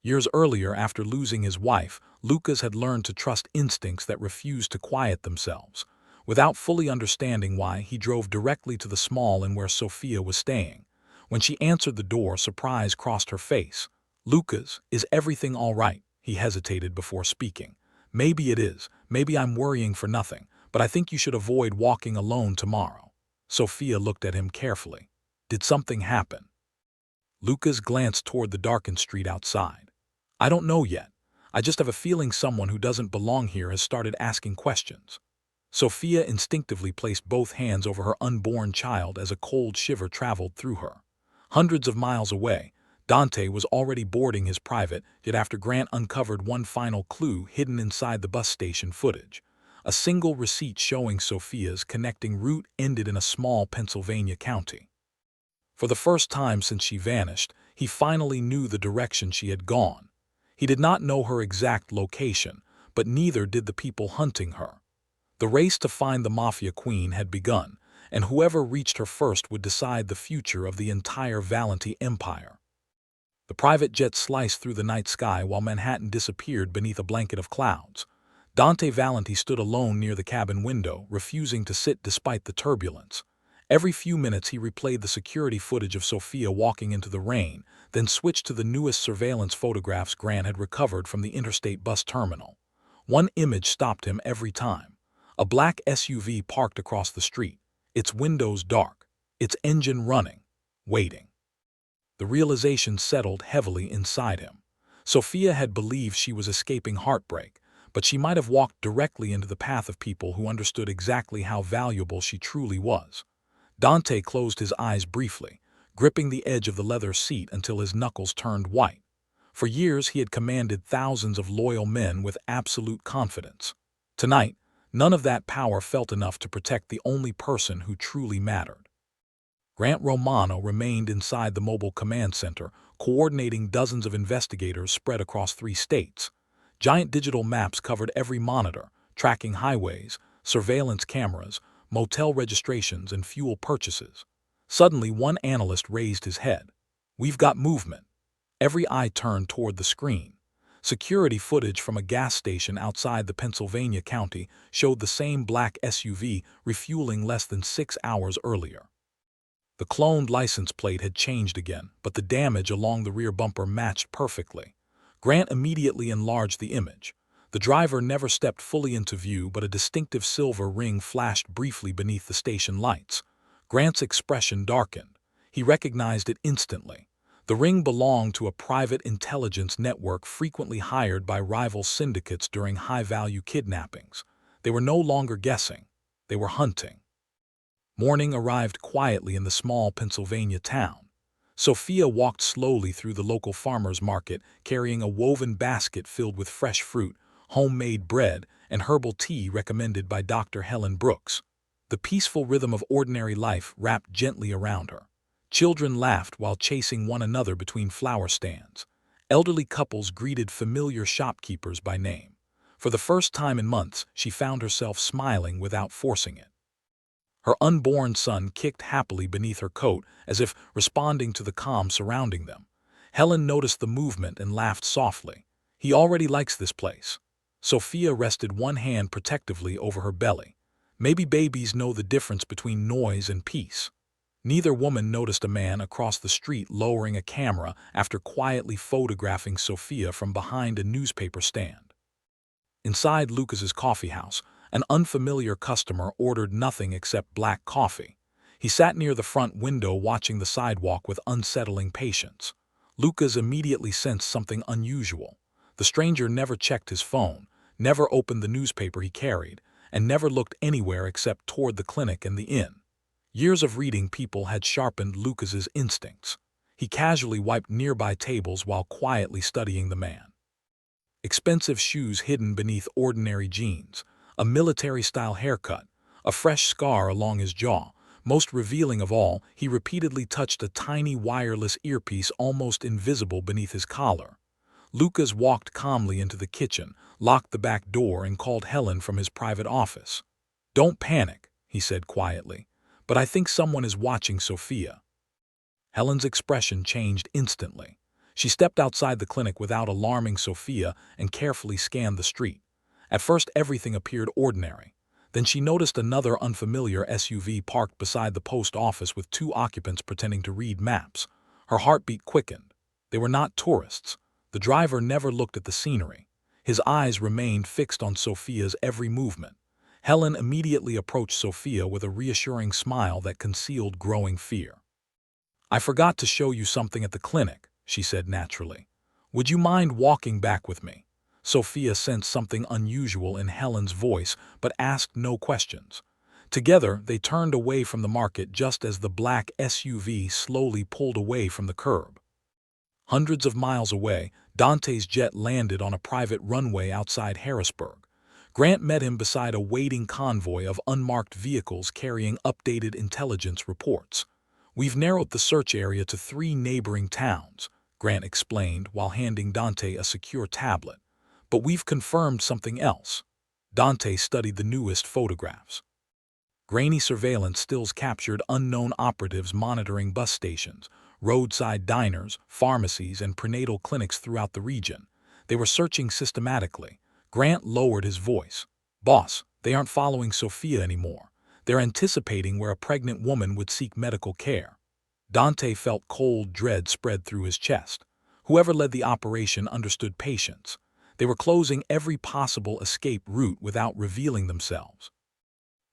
Years earlier, after losing his wife, Lucas had learned to trust instincts that refused to quiet themselves. Without fully understanding why, he drove directly to the small inn where Sophia was staying. When she answered the door, surprise crossed her face. "Lucas, is everything all right?" He hesitated before speaking. "Maybe it is. Maybe I'm worrying for nothing. But I think you should avoid walking alone tomorrow." Sophia looked at him carefully. "Did something happen?" Lucas glanced toward the darkened street outside. "I don't know yet. I just have a feeling someone who doesn't belong here has started asking questions." Sophia instinctively placed both hands over her unborn child as a cold shiver traveled through her. Hundreds of miles away, Dante was already boarding his private jet after Grant uncovered one final clue hidden inside the bus station footage. A single receipt showing Sophia's connecting route ended in a small Pennsylvania county. For the first time since she vanished, he finally knew the direction she had gone. He did not know her exact location, but neither did the people hunting her. The race to find the Mafia queen had begun, and whoever reached her first would decide the future of the entire Valenti empire. The private jet sliced through the night sky while Manhattan disappeared beneath a blanket of clouds. Dante Valenti stood alone near the cabin window, refusing to sit despite the turbulence. Every few minutes he replayed the security footage of Sophia walking into the rain, then switched to the newest surveillance photographs Grant had recovered from the interstate bus terminal. One image stopped him every time. A black SUV parked across the street, its windows dark, its engine running, waiting. The realization settled heavily inside him. Sophia had believed she was escaping heartbreak, but she might have walked directly into the path of people who understood exactly how valuable she truly was. Dante closed his eyes briefly, gripping the edge of the leather seat until his knuckles turned white. For years he had commanded thousands of loyal men with absolute confidence. Tonight, none of that power felt enough to protect the only person who truly mattered. Grant Romano remained inside the mobile command center, coordinating dozens of investigators spread across 3 states. Giant digital maps covered every monitor, tracking highways, surveillance cameras, motel registrations, and fuel purchases. Suddenly, one analyst raised his head. "We've got movement." Every eye turned toward the screen. Security footage from a gas station outside the Pennsylvania county showed the same black SUV refueling less than 6 hours earlier. The cloned license plate had changed again, but the damage along the rear bumper matched perfectly. Grant immediately enlarged the image. The driver never stepped fully into view, but a distinctive silver ring flashed briefly beneath the station lights. Grant's expression darkened. He recognized it instantly. The ring belonged to a private intelligence network frequently hired by rival syndicates during high-value kidnappings. They were no longer guessing. They were hunting. Morning arrived quietly in the small Pennsylvania town. Sophia walked slowly through the local farmer's market, carrying a woven basket filled with fresh fruit, homemade bread, and herbal tea recommended by Dr. Helen Brooks. The peaceful rhythm of ordinary life wrapped gently around her. Children laughed while chasing one another between flower stands. Elderly couples greeted familiar shopkeepers by name. For the first time in months, she found herself smiling without forcing it. Her unborn son kicked happily beneath her coat as if responding to the calm surrounding them. Helen noticed the movement and laughed softly. He already likes this place. Sophia rested one hand protectively over her belly. Maybe babies know the difference between noise and peace. Neither woman noticed a man across the street lowering a camera after quietly photographing Sophia from behind a newspaper stand. Inside Lucas's coffee house, an unfamiliar customer ordered nothing except black coffee. He sat near the front window watching the sidewalk with unsettling patience. Lucas immediately sensed something unusual. The stranger never checked his phone, never opened the newspaper he carried, and never looked anywhere except toward the clinic and the inn. Years of reading people had sharpened Lucas's instincts. He casually wiped nearby tables while quietly studying the man. Expensive shoes hidden beneath ordinary jeans, a military-style haircut, a fresh scar along his jaw. Most revealing of all, he repeatedly touched a tiny wireless earpiece almost invisible beneath his collar. Lucas walked calmly into the kitchen, locked the back door, and called Helen from his private office. "Don't panic," he said quietly, "but I think someone is watching Sophia." Helen's expression changed instantly. She stepped outside the clinic without alarming Sophia and carefully scanned the street. At first everything appeared ordinary. Then she noticed another unfamiliar SUV parked beside the post office with two occupants pretending to read maps. Her heartbeat quickened. They were not tourists. The driver never looked at the scenery. His eyes remained fixed on Sophia's every movement. Helen immediately approached Sophia with a reassuring smile that concealed growing fear. "I forgot to show you something at the clinic," she said naturally. "Would you mind walking back with me?" Sophia sensed something unusual in Helen's voice, but asked no questions. Together, they turned away from the market just as the black SUV slowly pulled away from the curb. Hundreds of miles away, Dante's jet landed on a private runway outside Harrisburg. Grant met him beside a waiting convoy of unmarked vehicles carrying updated intelligence reports. "We've narrowed the search area to 3 neighboring towns," Grant explained while handing Dante a secure tablet. "But we've confirmed something else." Dante studied the newest photographs. Grainy surveillance stills captured unknown operatives monitoring bus stations, roadside diners, pharmacies, and prenatal clinics throughout the region. They were searching systematically. Grant lowered his voice. "Boss, they aren't following Sophia anymore. They're anticipating where a pregnant woman would seek medical care." Dante felt cold dread spread through his chest. Whoever led the operation understood patience. They were closing every possible escape route without revealing themselves.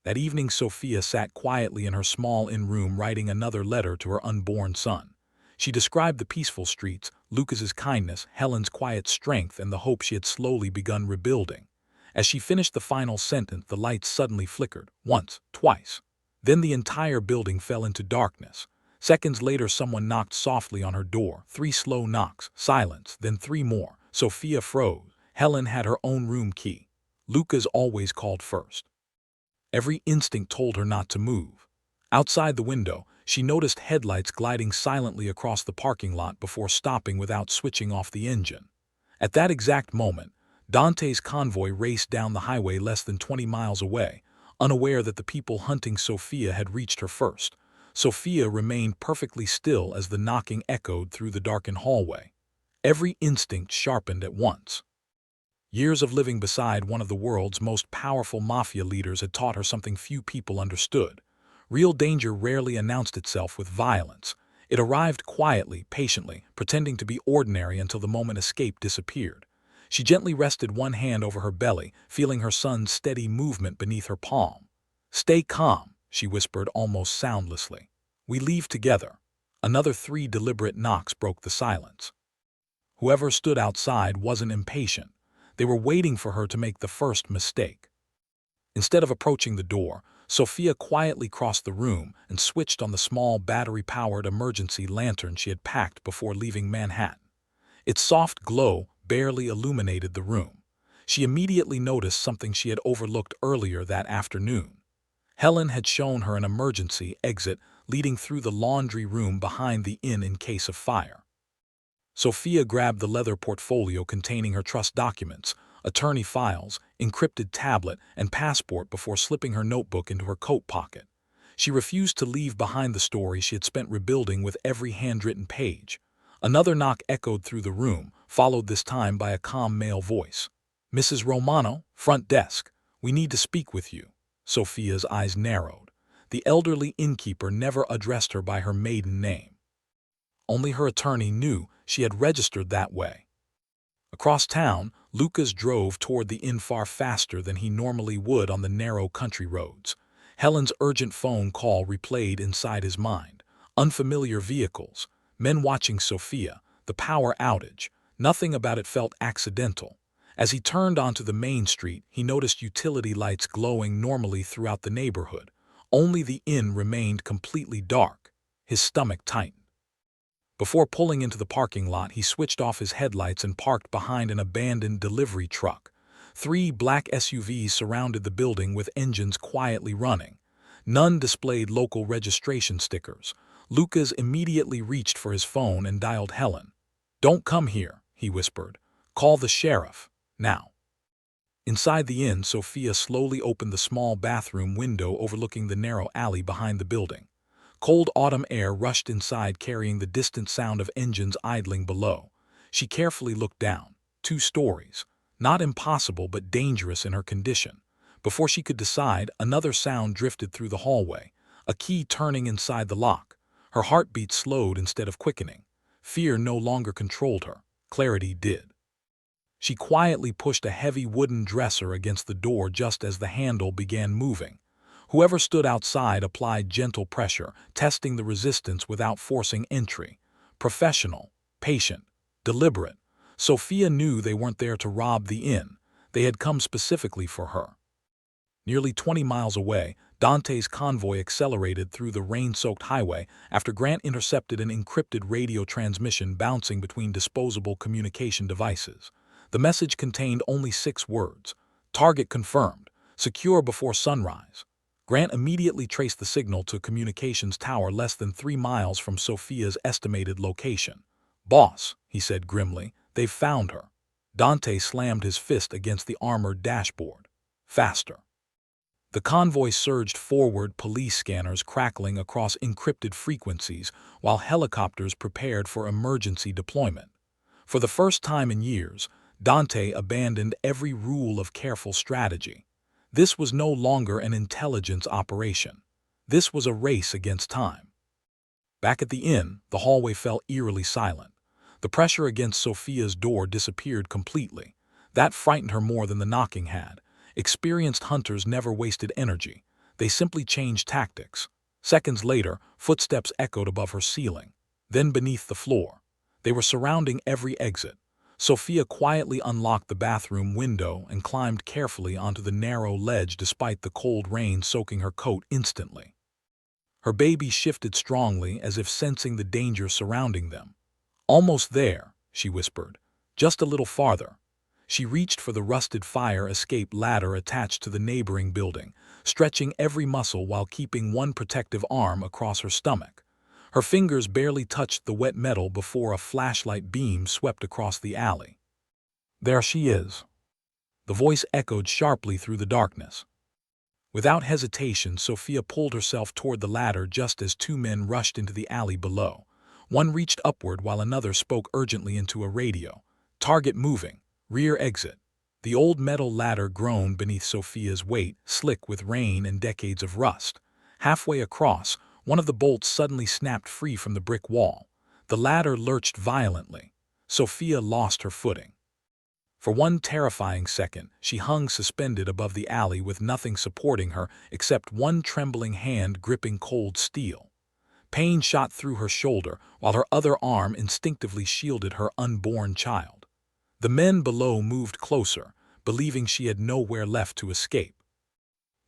That evening, Sophia sat quietly in her small inn-room writing another letter to her unborn son. She described the peaceful streets, Lucas's kindness, Helen's quiet strength, and the hope she had slowly begun rebuilding. As she finished the final sentence, the lights suddenly flickered, once, twice. Then the entire building fell into darkness. Seconds later, someone knocked softly on her door. 3 slow knocks, silence, then 3 more. Sophia froze. Helen had her own room key. Lucas always called first. Every instinct told her not to move. Outside the window, she noticed headlights gliding silently across the parking lot before stopping without switching off the engine. At that exact moment, Dante's convoy raced down the highway less than 20 miles away, unaware that the people hunting Sophia had reached her first. Sophia remained perfectly still as the knocking echoed through the darkened hallway. Every instinct sharpened at once. Years of living beside one of the world's most powerful mafia leaders had taught her something few people understood. Real danger rarely announced itself with violence. It arrived quietly, patiently, pretending to be ordinary until the moment escape disappeared. She gently rested one hand over her belly, feeling her son's steady movement beneath her palm. "Stay calm," she whispered almost soundlessly. "We leave together." Another 3 deliberate knocks broke the silence. Whoever stood outside wasn't impatient. They were waiting for her to make the first mistake. Instead of approaching the door, Sophia quietly crossed the room and switched on the small battery-powered emergency lantern she had packed before leaving Manhattan. Its soft glow barely illuminated the room. She immediately noticed something she had overlooked earlier that afternoon. Helen had shown her an emergency exit leading through the laundry room behind the inn in case of fire. Sophia grabbed the leather portfolio containing her trust documents, attorney files, encrypted tablet, and passport before slipping her notebook into her coat pocket. She refused to leave behind the story she had spent rebuilding with every handwritten page. Another knock echoed through the room, followed this time by a calm male voice. "Mrs. Romano, front desk. We need to speak with you." Sophia's eyes narrowed. The elderly innkeeper never addressed her by her maiden name. Only her attorney knew she had registered that way. Across town, Lucas drove toward the inn far faster than he normally would on the narrow country roads. Helen's urgent phone call replayed inside his mind. Unfamiliar vehicles, men watching Sophia, the power outage. Nothing about it felt accidental. As he turned onto the main street, he noticed utility lights glowing normally throughout the neighborhood. Only the inn remained completely dark. His stomach tightened. Before pulling into the parking lot, he switched off his headlights and parked behind an abandoned delivery truck. 3 black SUVs surrounded the building with engines quietly running. None displayed local registration stickers. Lucas immediately reached for his phone and dialed Helen. "Don't come here," he whispered. "Call the sheriff, now." Inside the inn, Sophia slowly opened the small bathroom window overlooking the narrow alley behind the building. Cold autumn air rushed inside, carrying the distant sound of engines idling below. She carefully looked down. 2 stories. Not impossible, but dangerous in her condition. Before she could decide, another sound drifted through the hallway, a key turning inside the lock. Her heartbeat slowed instead of quickening. Fear no longer controlled her. Clarity did. She quietly pushed a heavy wooden dresser against the door just as the handle began moving. Whoever stood outside applied gentle pressure, testing the resistance without forcing entry. Professional, patient, deliberate. Sophia knew they weren't there to rob the inn. They had come specifically for her. Nearly 20 miles away, Dante's convoy accelerated through the rain-soaked highway after Grant intercepted an encrypted radio transmission bouncing between disposable communication devices. The message contained only 6 words. "Target confirmed. Secure before sunrise." Grant immediately traced the signal to a communications tower less than 3 miles from Sophia's estimated location. "Boss," he said grimly, "they've found her." Dante slammed his fist against the armored dashboard. "Faster." The convoy surged forward, police scanners crackling across encrypted frequencies, while helicopters prepared for emergency deployment. For the first time in years, Dante abandoned every rule of careful strategy. This was no longer an intelligence operation. This was a race against time. Back at the inn, the hallway fell eerily silent. The pressure against Sophia's door disappeared completely. That frightened her more than the knocking had. Experienced hunters never wasted energy. They simply changed tactics. Seconds later, footsteps echoed above her ceiling. Then beneath the floor. They were surrounding every exit. Sophia quietly unlocked the bathroom window and climbed carefully onto the narrow ledge despite the cold rain soaking her coat instantly. Her baby shifted strongly as if sensing the danger surrounding them. "Almost there," she whispered. "Just a little farther." She reached for the rusted fire escape ladder attached to the neighboring building, stretching every muscle while keeping one protective arm across her stomach. Her fingers barely touched the wet metal before a flashlight beam swept across the alley. "There she is." The voice echoed sharply through the darkness. Without hesitation, Sophia pulled herself toward the ladder just as 2 men rushed into the alley below. One reached upward while another spoke urgently into a radio. "Target moving. Rear exit." The old metal ladder groaned beneath Sophia's weight, slick with rain and decades of rust. Halfway across, one of the bolts suddenly snapped free from the brick wall. The ladder lurched violently. Sophia lost her footing. For one terrifying second, she hung suspended above the alley with nothing supporting her except one trembling hand gripping cold steel. Pain shot through her shoulder while her other arm instinctively shielded her unborn child. The men below moved closer, believing she had nowhere left to escape.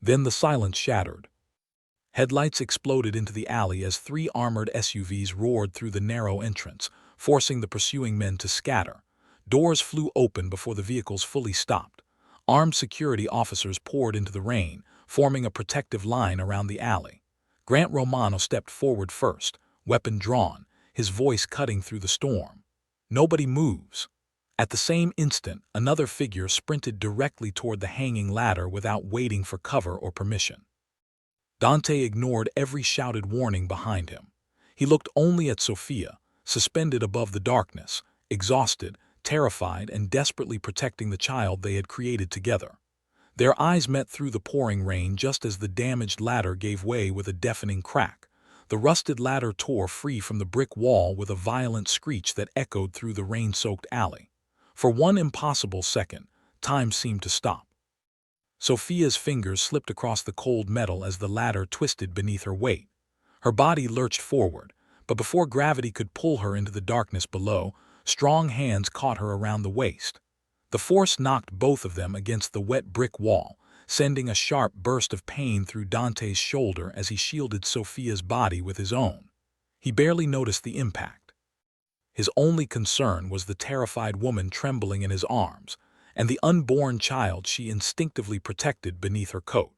Then the silence shattered. Headlights exploded into the alley as 3 armored SUVs roared through the narrow entrance, forcing the pursuing men to scatter. Doors flew open before the vehicles fully stopped. Armed security officers poured into the rain, forming a protective line around the alley. Grant Romano stepped forward first, weapon drawn, his voice cutting through the storm. "Nobody moves." At the same instant, another figure sprinted directly toward the hanging ladder without waiting for cover or permission. Dante ignored every shouted warning behind him. He looked only at Sophia, suspended above the darkness, exhausted, terrified and desperately protecting the child they had created together. Their eyes met through the pouring rain just as the damaged ladder gave way with a deafening crack. The rusted ladder tore free from the brick wall with a violent screech that echoed through the rain-soaked alley. For one impossible second, time seemed to stop. Sophia's fingers slipped across the cold metal as the ladder twisted beneath her weight. Her body lurched forward, but before gravity could pull her into the darkness below, strong hands caught her around the waist. The force knocked both of them against the wet brick wall, sending a sharp burst of pain through Dante's shoulder as he shielded Sophia's body with his own. He barely noticed the impact. His only concern was the terrified woman trembling in his arms, and the unborn child she instinctively protected beneath her coat.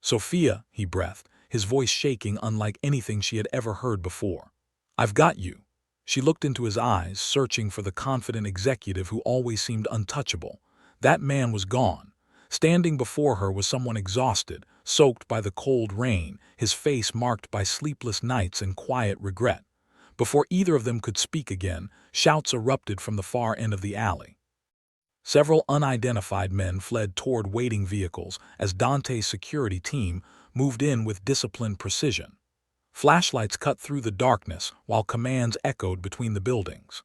"Sophia," he breathed, his voice shaking unlike anything she had ever heard before. "I've got you." She looked into his eyes, searching for the confident executive who always seemed untouchable. That man was gone. Standing before her was someone exhausted, soaked by the cold rain, his face marked by sleepless nights and quiet regret. Before either of them could speak again, shouts erupted from the far end of the alley. Several unidentified men fled toward waiting vehicles as Dante's security team moved in with disciplined precision. Flashlights cut through the darkness while commands echoed between the buildings.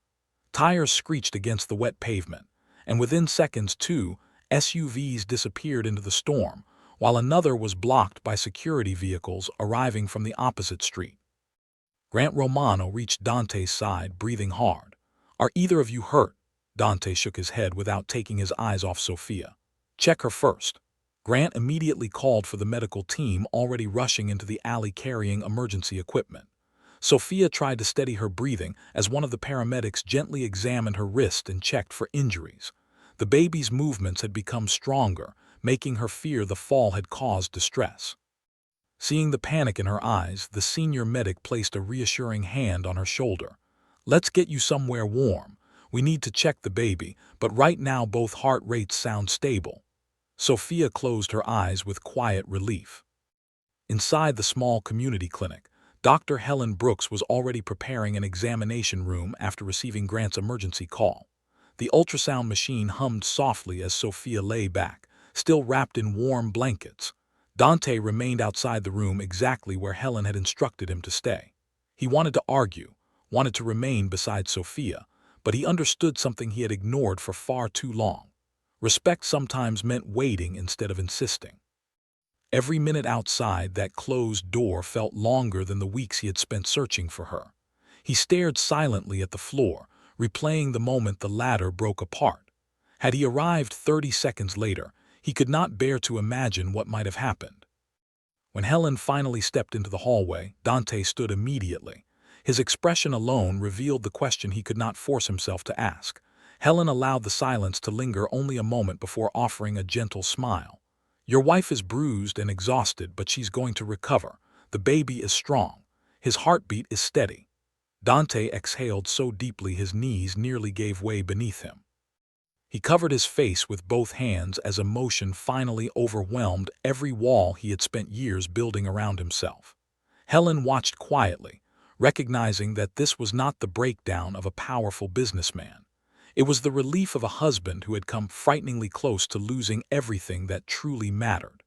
Tires screeched against the wet pavement, and within seconds 2 SUVs disappeared into the storm, while another was blocked by security vehicles arriving from the opposite street. Grant Romano reached Dante's side, breathing hard. "Are either of you hurt?" Dante shook his head without taking his eyes off Sophia. "Check her first." Grant immediately called for the medical team, already rushing into the alley carrying emergency equipment. Sophia tried to steady her breathing as one of the paramedics gently examined her wrist and checked for injuries. The baby's movements had become stronger, making her fear the fall had caused distress. Seeing the panic in her eyes, the senior medic placed a reassuring hand on her shoulder. "Let's get you somewhere warm. We need to check the baby, but right now both heart rates sound stable." Sophia closed her eyes with quiet relief. Inside the small community clinic, Dr. Helen Brooks was already preparing an examination room after receiving Grant's emergency call. The ultrasound machine hummed softly as Sophia lay back, still wrapped in warm blankets. Dante remained outside the room exactly where Helen had instructed him to stay. He wanted to argue, wanted to remain beside Sophia, but he understood something he had ignored for far too long. Respect sometimes meant waiting instead of insisting. Every minute outside that closed door felt longer than the weeks he had spent searching for her. He stared silently at the floor, replaying the moment the ladder broke apart. Had he arrived 30 seconds later, he could not bear to imagine what might have happened. When Helen finally stepped into the hallway, Dante stood immediately. His expression alone revealed the question he could not force himself to ask. Helen allowed the silence to linger only a moment before offering a gentle smile. "Your wife is bruised and exhausted, but she's going to recover. The baby is strong. His heartbeat is steady." Dante exhaled so deeply his knees nearly gave way beneath him. He covered his face with both hands as emotion finally overwhelmed every wall he had spent years building around himself. Helen watched quietly, recognizing that this was not the breakdown of a powerful businessman. It was the relief of a husband who had come frighteningly close to losing everything that truly mattered.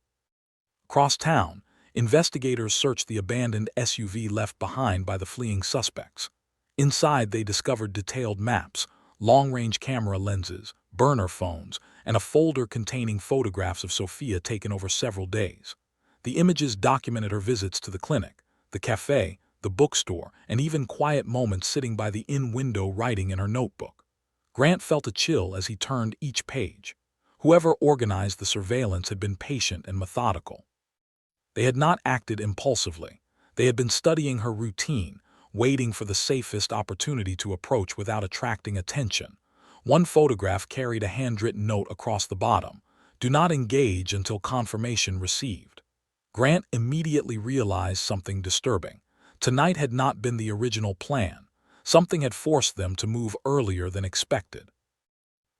Across town, investigators searched the abandoned SUV left behind by the fleeing suspects. Inside, they discovered detailed maps, long-range camera lenses, burner phones, and a folder containing photographs of Sophia taken over several days. The images documented her visits to the clinic, the cafe, the bookstore, and even quiet moments sitting by the inn window writing in her notebook. Grant felt a chill as he turned each page. Whoever organized the surveillance had been patient and methodical. They had not acted impulsively. They had been studying her routine, waiting for the safest opportunity to approach without attracting attention. One photograph carried a handwritten note across the bottom: "Do not engage until confirmation received." Grant immediately realized something disturbing. Tonight had not been the original plan. Something had forced them to move earlier than expected.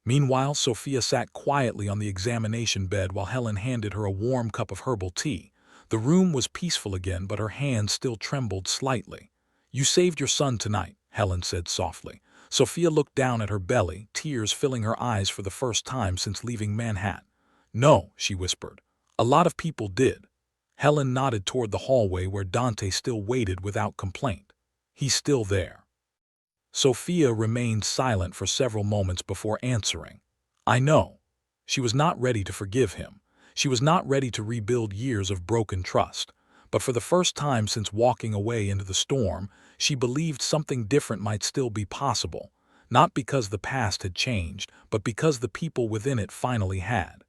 Meanwhile, Sophia sat quietly on the examination bed while Helen handed her a warm cup of herbal tea. The room was peaceful again, but her hands still trembled slightly. "You saved your son tonight," Helen said softly. Sophia looked down at her belly, tears filling her eyes for the first time since leaving Manhattan. "No," she whispered. "A lot of people did." Helen nodded toward the hallway where Dante still waited without complaint. "He's still there." Sophia remained silent for several moments before answering. "I know." She was not ready to forgive him. She was not ready to rebuild years of broken trust. But for the first time since walking away into the storm, she believed something different might still be possible, not because the past had changed, but because the people within it finally had.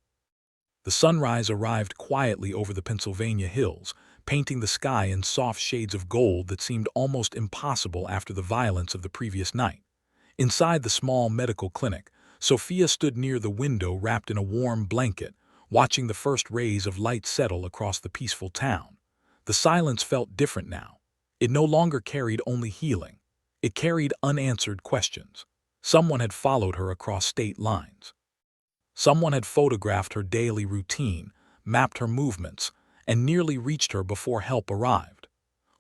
The sunrise arrived quietly over the Pennsylvania hills, painting the sky in soft shades of gold that seemed almost impossible after the violence of the previous night. Inside the small medical clinic, Sophia stood near the window wrapped in a warm blanket, watching the first rays of light settle across the peaceful town. The silence felt different now. It no longer carried only healing. It carried unanswered questions. Someone had followed her across state lines. Someone had photographed her daily routine, mapped her movements, and nearly reached her before help arrived.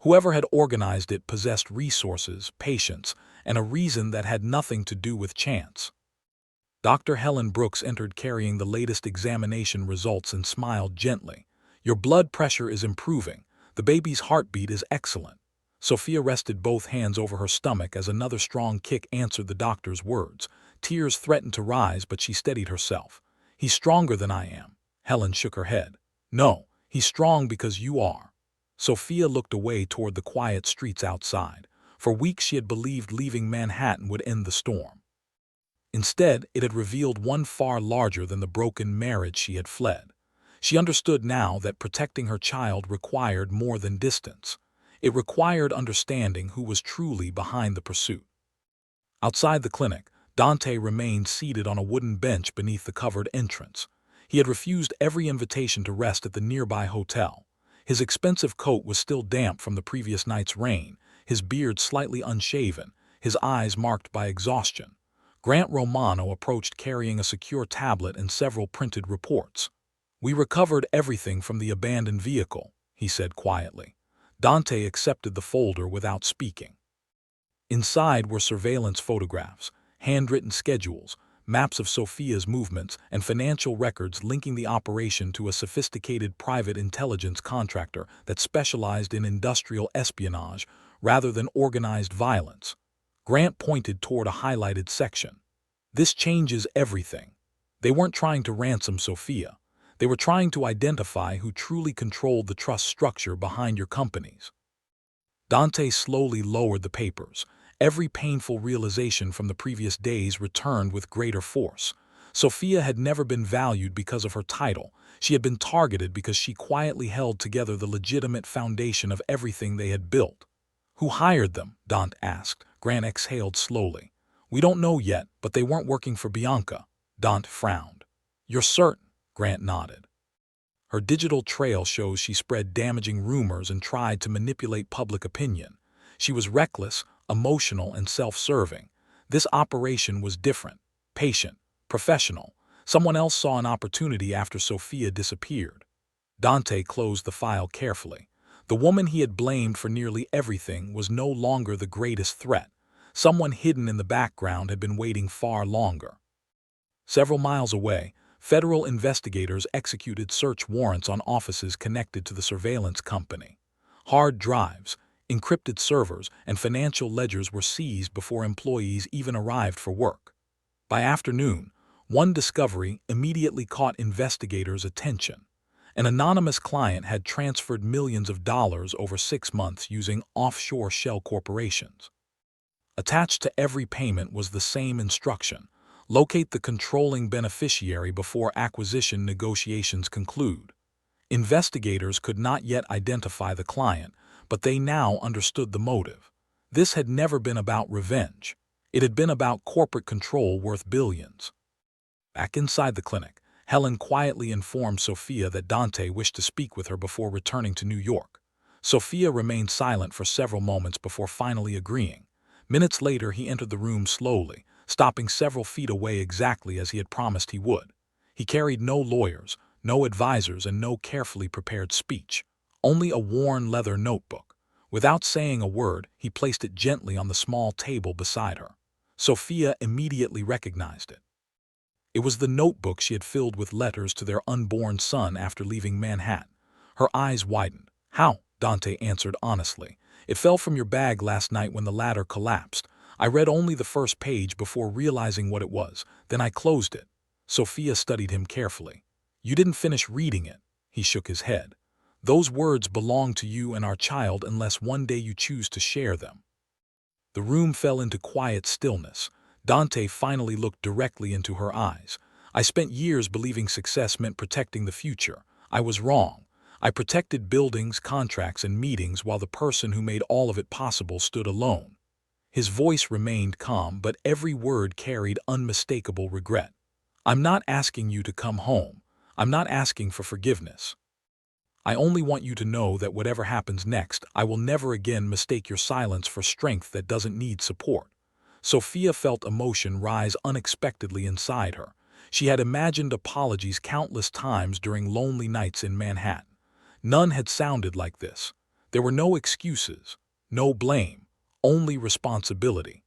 Whoever had organized it possessed resources, patience, and a reason that had nothing to do with chance. Dr. Helen Brooks entered carrying the latest examination results and smiled gently. "Your blood pressure is improving. The baby's heartbeat is excellent." Sophia rested both hands over her stomach as another strong kick answered the doctor's words. Tears threatened to rise, but she steadied herself. "He's stronger than I am." Helen shook her head. "No, he's strong because you are." Sophia looked away toward the quiet streets outside. For weeks she had believed leaving Manhattan would end the storm. Instead, it had revealed one far larger than the broken marriage she had fled. She understood now that protecting her child required more than distance. It required understanding who was truly behind the pursuit. Outside the clinic, Dante remained seated on a wooden bench beneath the covered entrance. He had refused every invitation to rest at the nearby hotel. His expensive coat was still damp from the previous night's rain, his beard slightly unshaven, his eyes marked by exhaustion. Grant Romano approached carrying a secure tablet and several printed reports. "We recovered everything from the abandoned vehicle," he said quietly. Dante accepted the folder without speaking. Inside were surveillance photographs, handwritten schedules, maps of Sophia's movements, and financial records linking the operation to a sophisticated private intelligence contractor that specialized in industrial espionage rather than organized violence. Grant pointed toward a highlighted section. "This changes everything." They weren't trying to ransom Sophia. They were trying to identify who truly controlled the trust structure behind your companies. Dante slowly lowered the papers. Every painful realization from the previous days returned with greater force. Sophia had never been valued because of her title. She had been targeted because she quietly held together the legitimate foundation of everything they had built. "Who hired them?" Dante asked. Grant exhaled slowly. "We don't know yet, but they weren't working for Bianca." Dante frowned. "You're certain?" Grant nodded. "Her digital trail shows she spread damaging rumors and tried to manipulate public opinion. She was reckless, emotional, and self-serving. This operation was different, patient, professional. Someone else saw an opportunity after Sophia disappeared." Dante closed the file carefully. The woman he had blamed for nearly everything was no longer the greatest threat. Someone hidden in the background had been waiting far longer. Several miles away, federal investigators executed search warrants on offices connected to the surveillance company. Hard drives, encrypted servers, and financial ledgers were seized before employees even arrived for work. By afternoon, one discovery immediately caught investigators' attention. An anonymous client had transferred millions of dollars over 6 months using offshore shell corporations. Attached to every payment was the same instruction: locate the controlling beneficiary before acquisition negotiations conclude. Investigators could not yet identify the client, but they now understood the motive. This had never been about revenge. It had been about corporate control worth billions. Back inside the clinic, Helen quietly informed Sophia that Dante wished to speak with her before returning to New York. Sophia remained silent for several moments before finally agreeing. Minutes later, he entered the room slowly, stopping several feet away exactly as he had promised he would. He carried no lawyers, no advisors, and no carefully prepared speech. Only a worn leather notebook. Without saying a word, he placed it gently on the small table beside her. Sophia immediately recognized it. It was the notebook she had filled with letters to their unborn son after leaving Manhattan. Her eyes widened. "How?" Dante answered honestly. "It fell from your bag last night when the ladder collapsed. I read only the first page before realizing what it was. Then I closed it." Sophia studied him carefully. "You didn't finish reading it." He shook his head. "Those words belong to you and our child unless one day you choose to share them." The room fell into quiet stillness. Dante finally looked directly into her eyes. "I spent years believing success meant protecting the future. I was wrong. I protected buildings, contracts, and meetings while the person who made all of it possible stood alone." His voice remained calm, but every word carried unmistakable regret. "I'm not asking you to come home. I'm not asking for forgiveness. I only want you to know that whatever happens next, I will never again mistake your silence for strength that doesn't need support." Sophia felt emotion rise unexpectedly inside her. She had imagined apologies countless times during lonely nights in Manhattan. None had sounded like this. There were no excuses, no blame, only responsibility.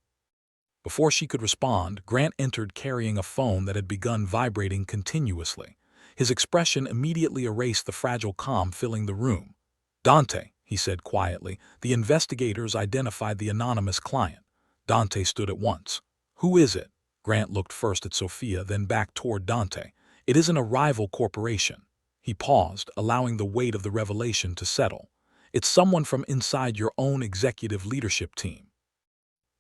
Before she could respond, Grant entered carrying a phone that had begun vibrating continuously. His expression immediately erased the fragile calm filling the room. "Dante," he said quietly, "the investigators identified the anonymous client." Dante stood at once. "Who is it?" Grant looked first at Sophia, then back toward Dante. "It isn't a rival corporation." He paused, allowing the weight of the revelation to settle. "It's someone from inside your own executive leadership team."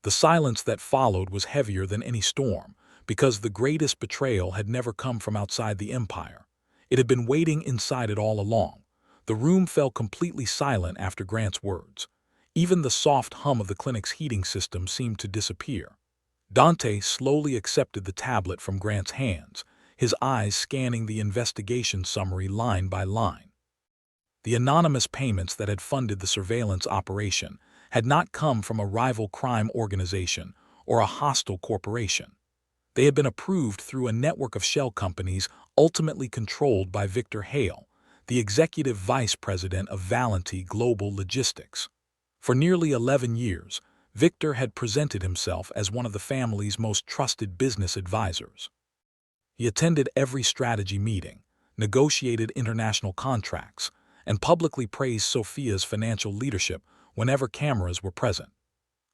The silence that followed was heavier than any storm, because the greatest betrayal had never come from outside the empire. It had been waiting inside it all along. The room fell completely silent after Grant's words. Even the soft hum of the clinic's heating system seemed to disappear. Dante slowly accepted the tablet from Grant's hands, his eyes scanning the investigation summary line by line. The anonymous payments that had funded the surveillance operation had not come from a rival crime organization or a hostile corporation. They had been approved through a network of shell companies ultimately controlled by Victor Hale, the executive vice president of Valenti Global Logistics. For nearly 11 years, Victor had presented himself as one of the family's most trusted business advisors. He attended every strategy meeting, negotiated international contracts, and publicly praised Sophia's financial leadership whenever cameras were present.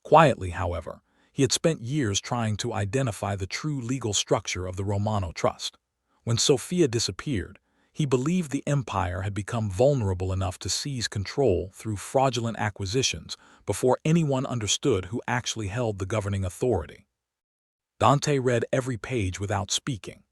Quietly, however, he had spent years trying to identify the true legal structure of the Romano Trust. When Sophia disappeared, he believed the empire had become vulnerable enough to seize control through fraudulent acquisitions before anyone understood who actually held the governing authority. Dante read every page without speaking.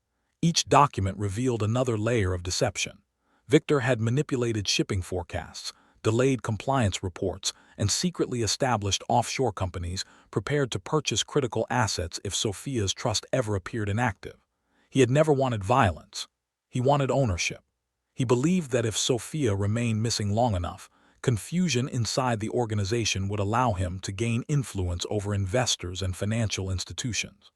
Each document revealed another layer of deception. Victor had manipulated shipping forecasts, delayed compliance reports, and secretly established offshore companies prepared to purchase critical assets if Sophia's trust ever appeared inactive. He had never wanted violence. He wanted ownership. He believed that if Sophia remained missing long enough, confusion inside the organization would allow him to gain influence over investors and financial institutions.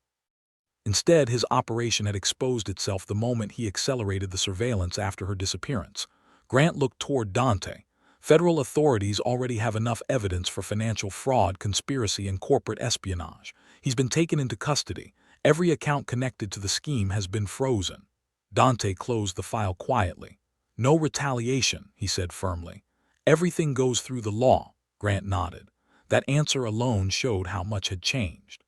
Instead, his operation had exposed itself the moment he accelerated the surveillance after her disappearance. Grant looked toward Dante. "Federal authorities already have enough evidence for financial fraud, conspiracy, and corporate espionage. He's been taken into custody. Every account connected to the scheme has been frozen." Dante closed the file quietly. "No retaliation," he said firmly. "Everything goes through the law." Grant nodded. That answer alone showed how much had changed.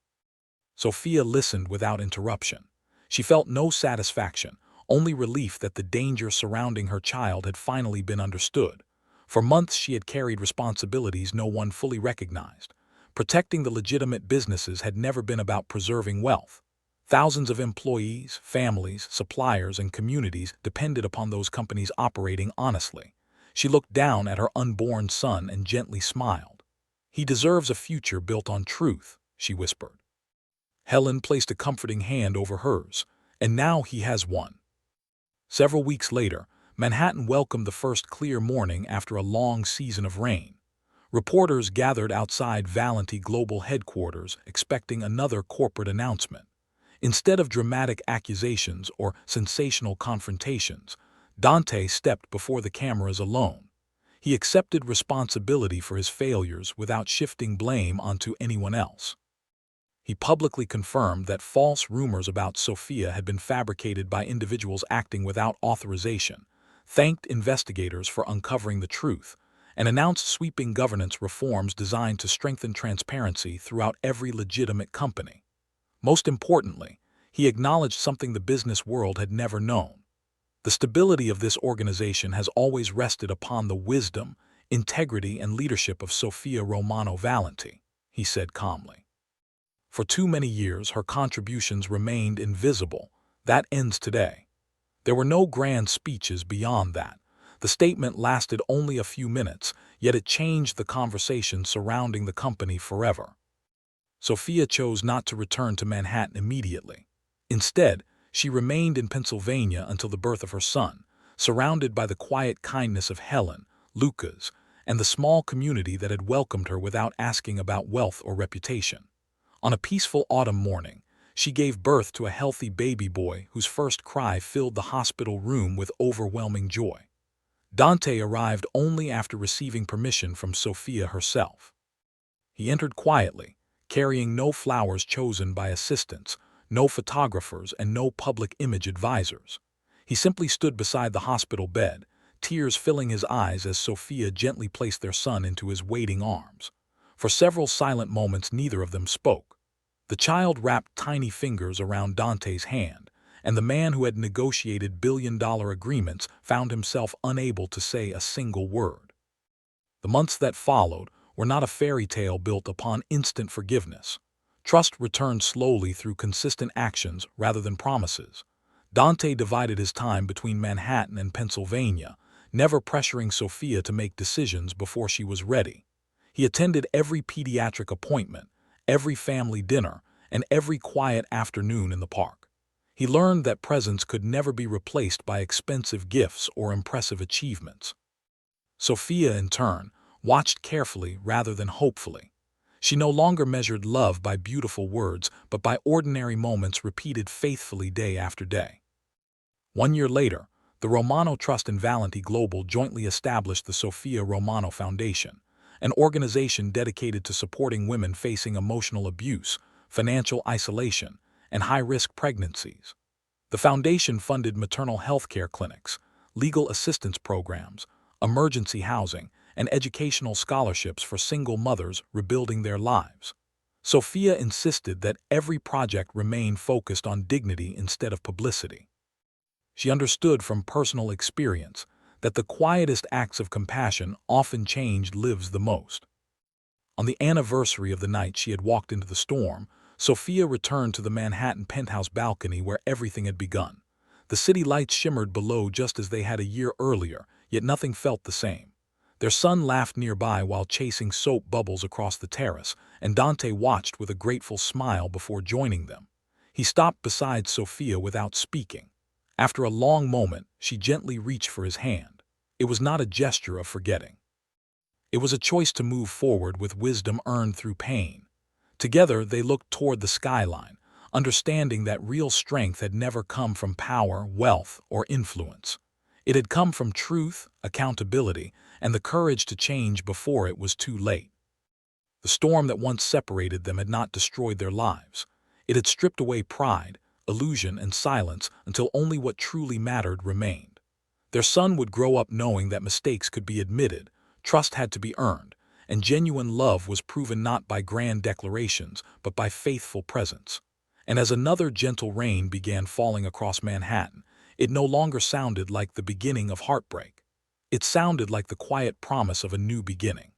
Sophia listened without interruption. She felt no satisfaction, only relief that the danger surrounding her child had finally been understood. For months she had carried responsibilities no one fully recognized. Protecting the legitimate businesses had never been about preserving wealth. Thousands of employees, families, suppliers, and communities depended upon those companies operating honestly. She looked down at her unborn son and gently smiled. "He deserves a future built on truth," she whispered. Helen placed a comforting hand over hers, "And now he has one." Several weeks later, Manhattan welcomed the first clear morning after a long season of rain. Reporters gathered outside Valenti Global headquarters expecting another corporate announcement. Instead of dramatic accusations or sensational confrontations, Dante stepped before the cameras alone. He accepted responsibility for his failures without shifting blame onto anyone else. He publicly confirmed that false rumors about Sophia had been fabricated by individuals acting without authorization, thanked investigators for uncovering the truth, and announced sweeping governance reforms designed to strengthen transparency throughout every legitimate company. Most importantly, he acknowledged something the business world had never known. The stability of this organization has always rested upon the wisdom, integrity, and leadership of Sophia Romano Valenti, he said calmly. For too many years, her contributions remained invisible. That ends today. There were no grand speeches beyond that. The statement lasted only a few minutes, yet it changed the conversation surrounding the company forever. Sophia chose not to return to Manhattan immediately. Instead, she remained in Pennsylvania until the birth of her son, surrounded by the quiet kindness of Helen, Lucas, and the small community that had welcomed her without asking about wealth or reputation. On a peaceful autumn morning, she gave birth to a healthy baby boy whose first cry filled the hospital room with overwhelming joy. Dante arrived only after receiving permission from Sophia herself. He entered quietly, carrying no flowers chosen by assistants, no photographers, and no public image advisors. He simply stood beside the hospital bed, tears filling his eyes as Sophia gently placed their son into his waiting arms. For several silent moments, neither of them spoke. The child wrapped tiny fingers around Dante's hand, and the man who had negotiated billion-dollar agreements found himself unable to say a single word. The months that followed were not a fairy tale built upon instant forgiveness. Trust returned slowly through consistent actions rather than promises. Dante divided his time between Manhattan and Pennsylvania, never pressuring Sophia to make decisions before she was ready. He attended every pediatric appointment, every family dinner, and every quiet afternoon in the park. He learned that presence could never be replaced by expensive gifts or impressive achievements. Sophia, in turn, watched carefully rather than hopefully. She no longer measured love by beautiful words, but by ordinary moments repeated faithfully day after day. 1 year later, the Romano Trust and Valenti Global jointly established the Sophia Romano Foundation, an organization dedicated to supporting women facing emotional abuse, financial isolation, and high-risk pregnancies. The foundation funded maternal health care clinics, legal assistance programs, emergency housing, and educational scholarships for single mothers rebuilding their lives. Sophia insisted that every project remain focused on dignity instead of publicity. She understood from personal experience that the quietest acts of compassion often change lives the most. On the anniversary of the night she had walked into the storm, Sophia returned to the Manhattan penthouse balcony where everything had begun. The city lights shimmered below just as they had a year earlier, yet nothing felt the same. Their son laughed nearby while chasing soap bubbles across the terrace, and Dante watched with a grateful smile before joining them. He stopped beside Sophia without speaking. After a long moment, she gently reached for his hand. It was not a gesture of forgetting. It was a choice to move forward with wisdom earned through pain. Together, they looked toward the skyline, understanding that real strength had never come from power, wealth, or influence. It had come from truth, accountability, and the courage to change before it was too late. The storm that once separated them had not destroyed their lives. It had stripped away pride, illusion, and silence until only what truly mattered remained. Their son would grow up knowing that mistakes could be admitted, trust had to be earned, and genuine love was proven not by grand declarations but by faithful presence. And as another gentle rain began falling across Manhattan, it no longer sounded like the beginning of heartbreak. It sounded like the quiet promise of a new beginning.